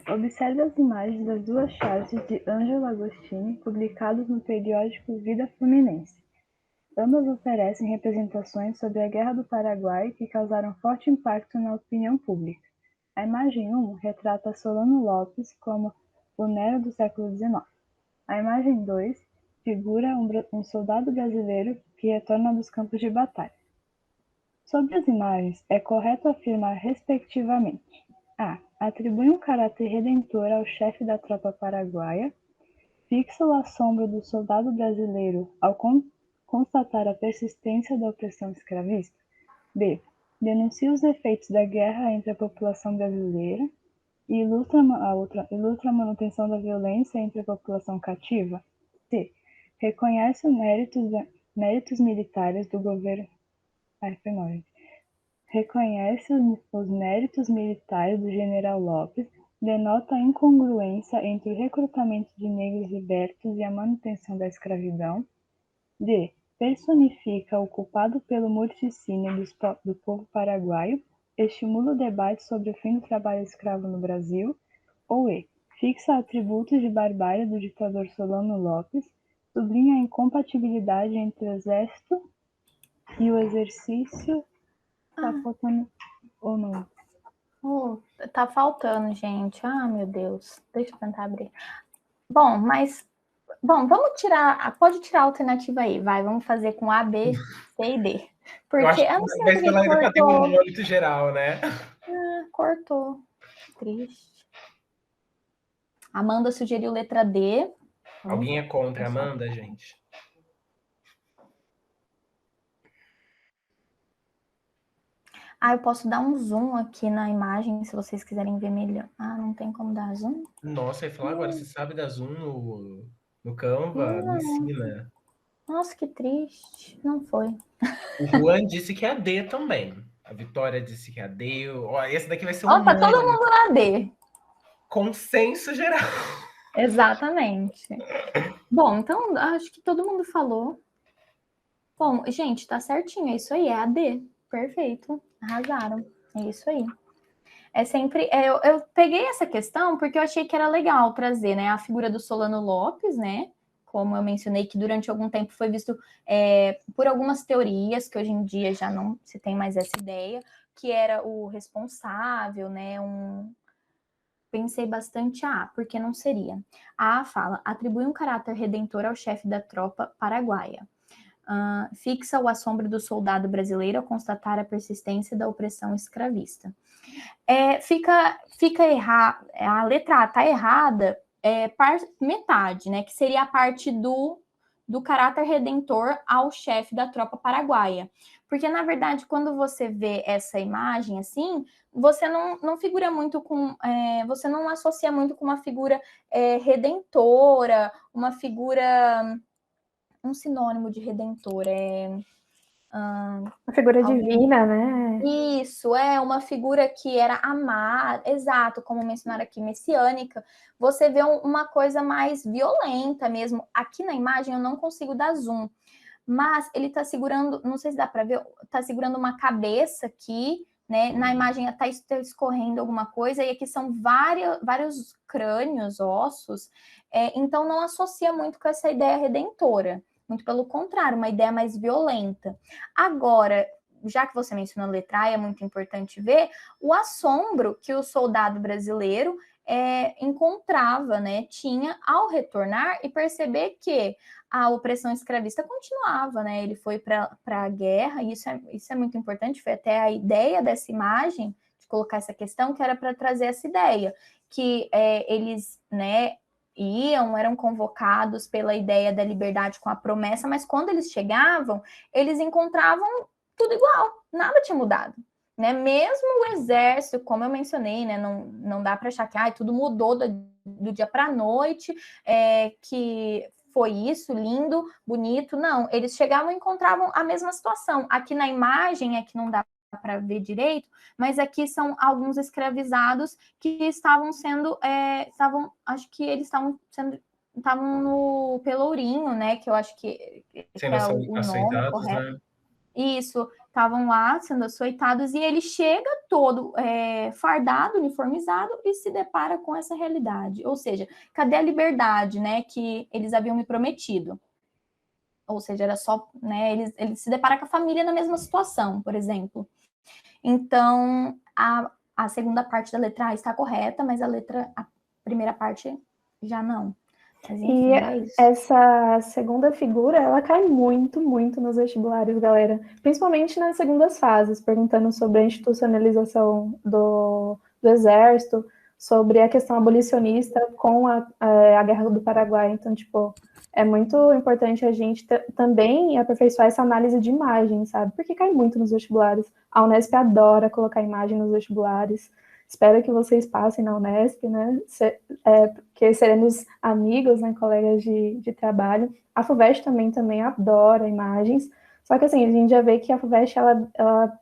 Observe as imagens das duas charges de Ângelo Agostini, publicadas no periódico Vida Fluminense. Ambas oferecem representações sobre a Guerra do Paraguai que causaram forte impacto na opinião pública. A imagem 1 retrata Solano Lopes como o Nero do século XIX. A imagem 2 figura um soldado brasileiro que retorna dos campos de batalha. Sobre as imagens, é correto afirmar respectivamente: A. Atribui um caráter redentor ao chefe da tropa paraguaia, fixa o assombro do soldado brasileiro ao constatar a persistência da opressão escravista. B. Denuncia os efeitos da guerra entre a população brasileira. Ilustra a manutenção da violência entre a população cativa. C. Reconhece os méritos militares do governo. Reconhece os méritos militares do general Lopes, denota a incongruência entre o recrutamento de negros libertos e a manutenção da escravidão. D. Personifica o culpado pelo morticínio do povo paraguaio, estimula o debate sobre o fim do trabalho escravo no Brasil. Ou E. Fixa atributos de barbárie do ditador Solano Lopes, sublinha a incompatibilidade entre o exército e o exercício. Tá faltando ou não? Tá faltando, gente. Ah, meu Deus. Deixa eu tentar abrir. Bom, vamos tirar. Pode tirar a alternativa aí, vai. Vamos fazer com A, B, C e D. Porque eu não sei mas porque pela ainda para ter cortou. um âmbito geral, né? Cortou. Triste. Amanda sugeriu letra D. Alguém é contra a Amanda, gente? Eu posso dar um zoom aqui na imagem, se vocês quiserem ver melhor. Não tem como dar zoom? Nossa, eu ia falar agora, você sabe dar zoom no Canva? Me ensina. Nossa, que triste. Não foi. O Juan disse que é a D também. A Vitória disse que é a D. Ó, esse daqui vai ser Tá todo mundo na D. Consenso geral. Exatamente. Bom, então acho que todo mundo falou. Bom, gente, tá certinho. É isso aí, é a D. Perfeito. Arrasaram. É isso aí. É sempre. Eu peguei essa questão porque eu achei que era legal trazer, né, a figura do Solano Lopes, né? Como eu mencionei, que durante algum tempo foi visto por algumas teorias, que hoje em dia já não se tem mais essa ideia, que era o responsável, né? Pensei bastante, por que não seria? A fala, atribui um caráter redentor ao chefe da tropa paraguaia. Fixa o assombro do soldado brasileiro ao constatar a persistência da opressão escravista. Fica errado, a letra A está errada, metade, né? Que seria a parte do caráter redentor ao chefe da tropa paraguaia. Porque, na verdade, quando você vê essa imagem assim, você não figura muito com. Você não associa muito com uma figura redentora, uma figura. Um sinônimo de redentor uma figura divina, né? Isso, uma figura que era amada, exato, como mencionaram aqui, messiânica. Você vê uma coisa mais violenta mesmo. Aqui na imagem eu não consigo dar zoom, mas ele está segurando, não sei se dá para ver, está segurando uma cabeça aqui, né? Na imagem está escorrendo alguma coisa, e aqui são vários crânios, ossos, então não associa muito com essa ideia redentora. Muito pelo contrário, uma ideia mais violenta. Agora, já que você mencionou a letra A, é muito importante ver o assombro que o soldado brasileiro encontrava, né? Tinha ao retornar e perceber que a opressão escravista continuava, né? Ele foi para a guerra, e isso é muito importante, foi até a ideia dessa imagem, de colocar essa questão, que era para trazer essa ideia, que eles, né, eram convocados pela ideia da liberdade com a promessa, mas quando eles chegavam, eles encontravam tudo igual, nada tinha mudado, né? Mesmo o exército, como eu mencionei, né? Não dá para achar que tudo mudou do dia para a noite, que foi isso, lindo, bonito. Não, eles chegavam e encontravam a mesma situação. Aqui na imagem é que não dá para ver direito, mas aqui são alguns escravizados que estavam sendo, acho que eles estavam no Pelourinho, né? Que eu acho que Sendo é o nome correto. Né? Isso, estavam lá sendo açoitados, e ele chega todo fardado, uniformizado, e se depara com essa realidade. Ou seja, cadê a liberdade, né, que eles haviam me prometido? Ou seja, era só, né, ele se depara com a família na mesma situação, por exemplo. Então, a segunda parte da letra A está correta, mas a primeira parte já não. Mas, enfim, é isso. Essa segunda figura, ela cai muito, muito nos vestibulares, galera. Principalmente nas segundas fases, perguntando sobre a institucionalização do exército, sobre a questão abolicionista com a Guerra do Paraguai. Então, tipo, é muito importante a gente também aperfeiçoar essa análise de imagem, sabe? Porque cai muito nos vestibulares. A Unesp adora colocar imagem nos vestibulares. Espero que vocês passem na Unesp, né? Porque seremos amigos, né? Colegas de trabalho. A FUVEST também adora imagens. Só que assim, a gente já vê que a FUVEST, ela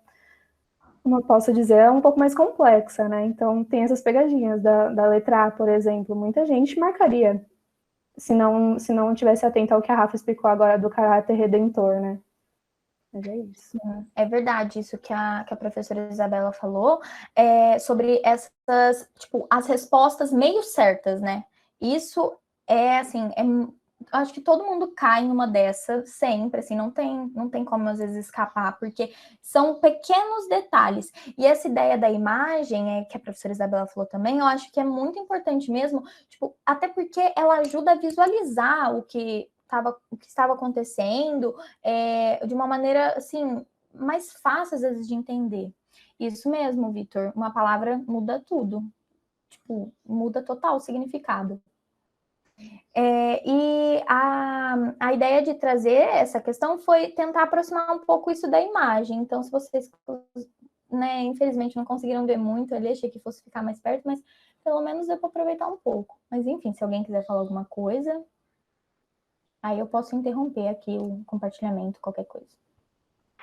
como eu posso dizer, é um pouco mais complexa, né? Então tem essas pegadinhas da letra A, por exemplo. Muita gente marcaria se não tivesse atento ao que a Rafa explicou agora do caráter redentor, né? Mas é isso. É verdade isso que a professora Isabela falou, sobre essas, tipo, as respostas meio certas, né? Isso é, assim, acho que todo mundo cai em uma dessa sempre, assim, não tem como às vezes escapar, porque são pequenos detalhes. E essa ideia da imagem, que a professora Isabela falou também, eu acho que é muito importante mesmo, tipo, até porque ela ajuda a visualizar o que estava acontecendo, de uma maneira, assim, mais fácil, às vezes, de entender. Isso mesmo, Vitor, uma palavra muda tudo. Tipo, muda total o significado. E a ideia de trazer essa questão foi tentar aproximar um pouco isso da imagem. Então, se vocês, né, infelizmente não conseguiram ver muito ali, achei que fosse ficar mais perto, mas pelo menos deu para aproveitar um pouco. Mas, enfim, se alguém quiser falar alguma coisa, aí eu posso interromper aqui o compartilhamento, qualquer coisa.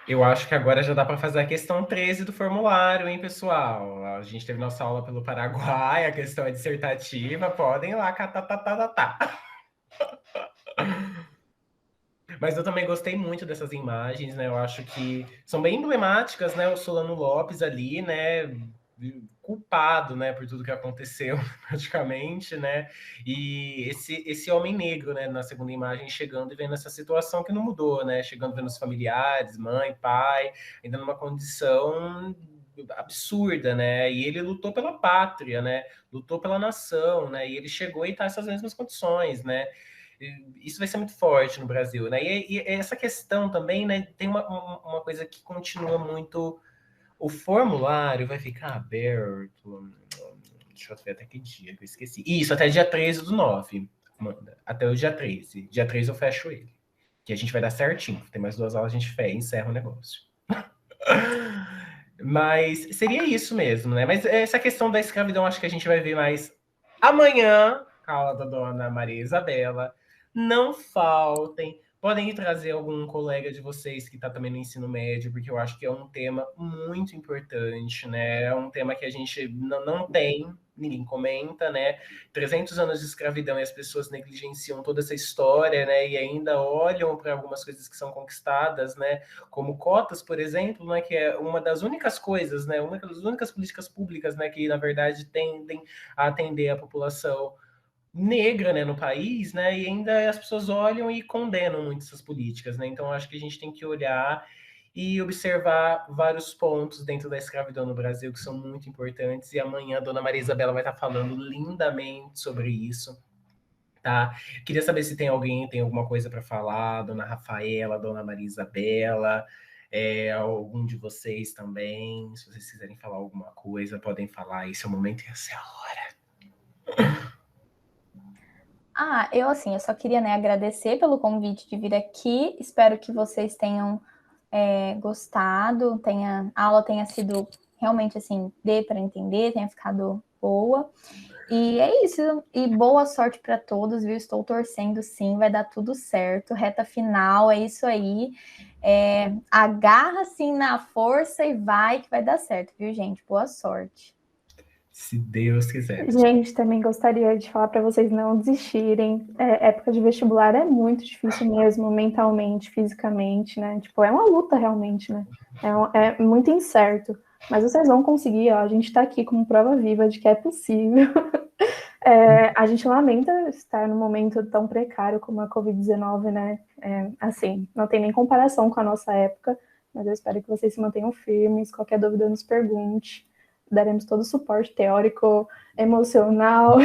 Eu acho que agora já dá para fazer a questão 13 do formulário, hein, pessoal? A gente teve nossa aula pelo Paraguai, a questão é dissertativa, podem ir lá, tá. Mas eu também gostei muito dessas imagens, né? Eu acho que são bem emblemáticas, né? O Solano Lopes ali, né? Culpado, né, por tudo que aconteceu, praticamente, né? E esse homem negro, né, na segunda imagem, chegando e vendo essa situação que não mudou, né? Chegando vendo os familiares, mãe, pai, ainda numa condição absurda, né? E ele lutou pela pátria, né? Lutou pela nação, né? E ele chegou e tá nessas mesmas condições, né? Isso vai ser muito forte no Brasil, né? E essa questão também, né? Tem uma coisa que continua muito. O formulário vai ficar aberto. Deixa eu ver até que dia que eu esqueci. Isso, até dia 13/9. Manda. Até o dia 13. Dia 13 eu fecho ele. Que a gente vai dar certinho. Tem mais 2 aulas, a gente encerra o negócio. Mas seria isso mesmo, né? Mas essa questão da escravidão, acho que a gente vai ver mais amanhã, com a aula da dona Maria Isabela. Não faltem. Podem trazer algum colega de vocês que está também no ensino médio, porque eu acho que é um tema muito importante, né? É um tema que a gente não tem, ninguém comenta, né? 300 anos de escravidão e as pessoas negligenciam toda essa história, né? E ainda olham para algumas coisas que são conquistadas, né? Como cotas, por exemplo, né? Que é uma das únicas coisas, né? Uma das únicas políticas públicas, né? Que, na verdade, tendem a atender a população negra, né, no país, né, e ainda as pessoas olham e condenam muito essas políticas, né, então acho que a gente tem que olhar e observar vários pontos dentro da escravidão no Brasil que são muito importantes, e amanhã a dona Maria Isabela vai estar falando lindamente sobre isso, tá? Queria saber se tem alguma coisa para falar, dona Rafaela, dona Maria Isabela, algum de vocês também, se vocês quiserem falar alguma coisa, podem falar, esse é o momento e essa é a hora. Eu só queria, né, agradecer pelo convite de vir aqui. Espero que vocês tenham gostado, a aula tenha sido realmente, assim, dê para entender, tenha ficado boa. E é isso. E boa sorte para todos, viu? Estou torcendo, sim, vai dar tudo certo. Reta final, é isso aí. Agarra, assim, na força e vai que vai dar certo, viu, gente? Boa sorte. Se Deus quiser. Gente, também gostaria de falar para vocês não desistirem. Época de vestibular é muito difícil mesmo, mentalmente, fisicamente, né? Tipo, é uma luta realmente, né? É muito incerto. Mas vocês vão conseguir, ó. A gente está aqui como prova viva de que é possível. A gente lamenta estar num momento tão precário como a Covid-19, né? Assim, não tem nem comparação com a nossa época, mas eu espero que vocês se mantenham firmes. Qualquer dúvida, nos pergunte. Daremos todo o suporte teórico, emocional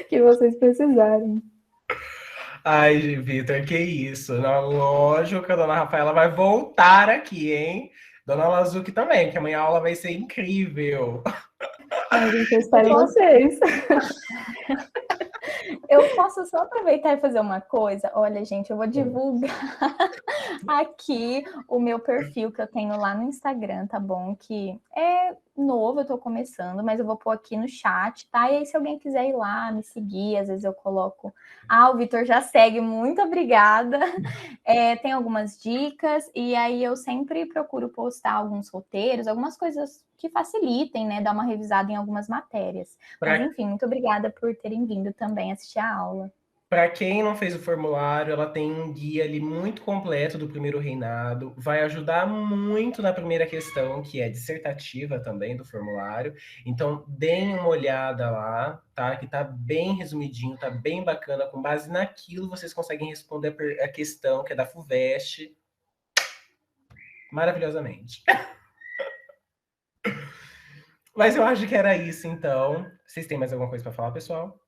que vocês precisarem. Ai, Vitor, que isso. Não, lógico que a dona Rafaela vai voltar aqui, hein? Dona Lazuki também, que amanhã a aula vai ser incrível. Ai, gente, eu espero vocês. Eu posso só aproveitar e fazer uma coisa? Olha, gente, eu vou divulgar aqui o meu perfil que eu tenho lá no Instagram, tá bom? Que é novo, eu tô começando, mas eu vou pôr aqui no chat, tá? E aí, se alguém quiser ir lá me seguir, às vezes eu coloco. Ah, o Vitor já segue, muito obrigada. Tem algumas dicas, e aí eu sempre procuro postar alguns roteiros, algumas coisas que facilitem, né? Dar uma revisada em algumas matérias. Mas, enfim, muito obrigada por terem vindo também assistir a aula. Para quem não fez o formulário, ela tem um guia ali muito completo do primeiro reinado, vai ajudar muito na primeira questão, que é dissertativa também do formulário. Então, deem uma olhada lá, tá? Que tá bem resumidinho, tá bem bacana. Com base naquilo, vocês conseguem responder a questão, que é da FUVEST, maravilhosamente. Mas eu acho que era isso, então. Vocês têm mais alguma coisa para falar, pessoal?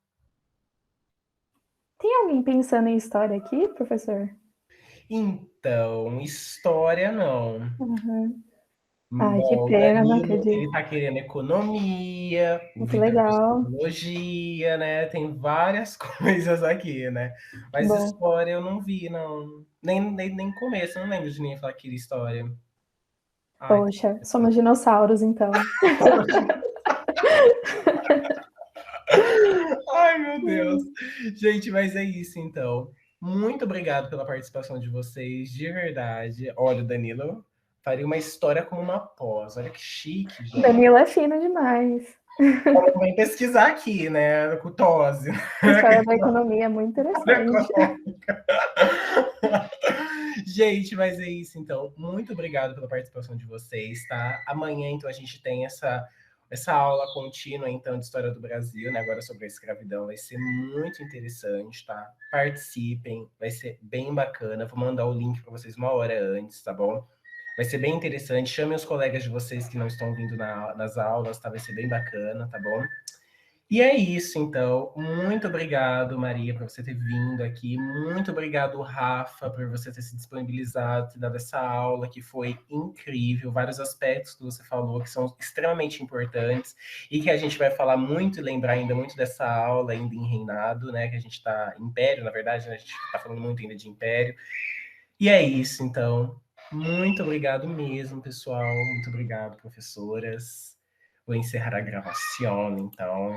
Tem alguém pensando em história aqui, professor? Então, história não. Uhum. Ai, que Bom, o pena, não Danilo, ele acredito. tá querendo economia, o Que Vitor legal. psicologia, né? Tem várias coisas aqui, né? Que Mas bom. história eu não vi, não. Nem começo, eu não lembro de ninguém falar que queria história. Ai, Poxa, somos dinossauros, então. ai, meu Deus. Gente, mas é isso, então. Muito obrigado pela participação de vocês, de verdade. Olha, o Danilo faria uma história como uma pós. Olha que chique, gente. Danilo é fino demais. Vem pesquisar aqui, né? Com Tose. História da economia é muito interessante. Gente, mas é isso, então. Muito obrigado pela participação de vocês, tá? Amanhã, então, a gente tem essa aula contínua, então, de História do Brasil, né? Agora sobre a escravidão. Vai ser muito interessante, tá? Participem, vai ser bem bacana. Vou mandar o link para vocês uma hora antes, tá bom? Vai ser bem interessante. Chamem os colegas de vocês que não estão vindo nas aulas, tá? Vai ser bem bacana, tá bom? E é isso, então. Muito obrigado, Maria, por você ter vindo aqui. Muito obrigado, Rafa, por você ter se disponibilizado, ter dado essa aula que foi incrível. Vários aspectos que você falou que são extremamente importantes e que a gente vai falar muito e lembrar ainda muito dessa aula ainda em reinado, né? Que a gente está império, na verdade, né? A gente está falando muito ainda de império. E é isso, então. Muito obrigado mesmo, pessoal. Muito obrigado, professoras. Vou encerrar a gravação, então.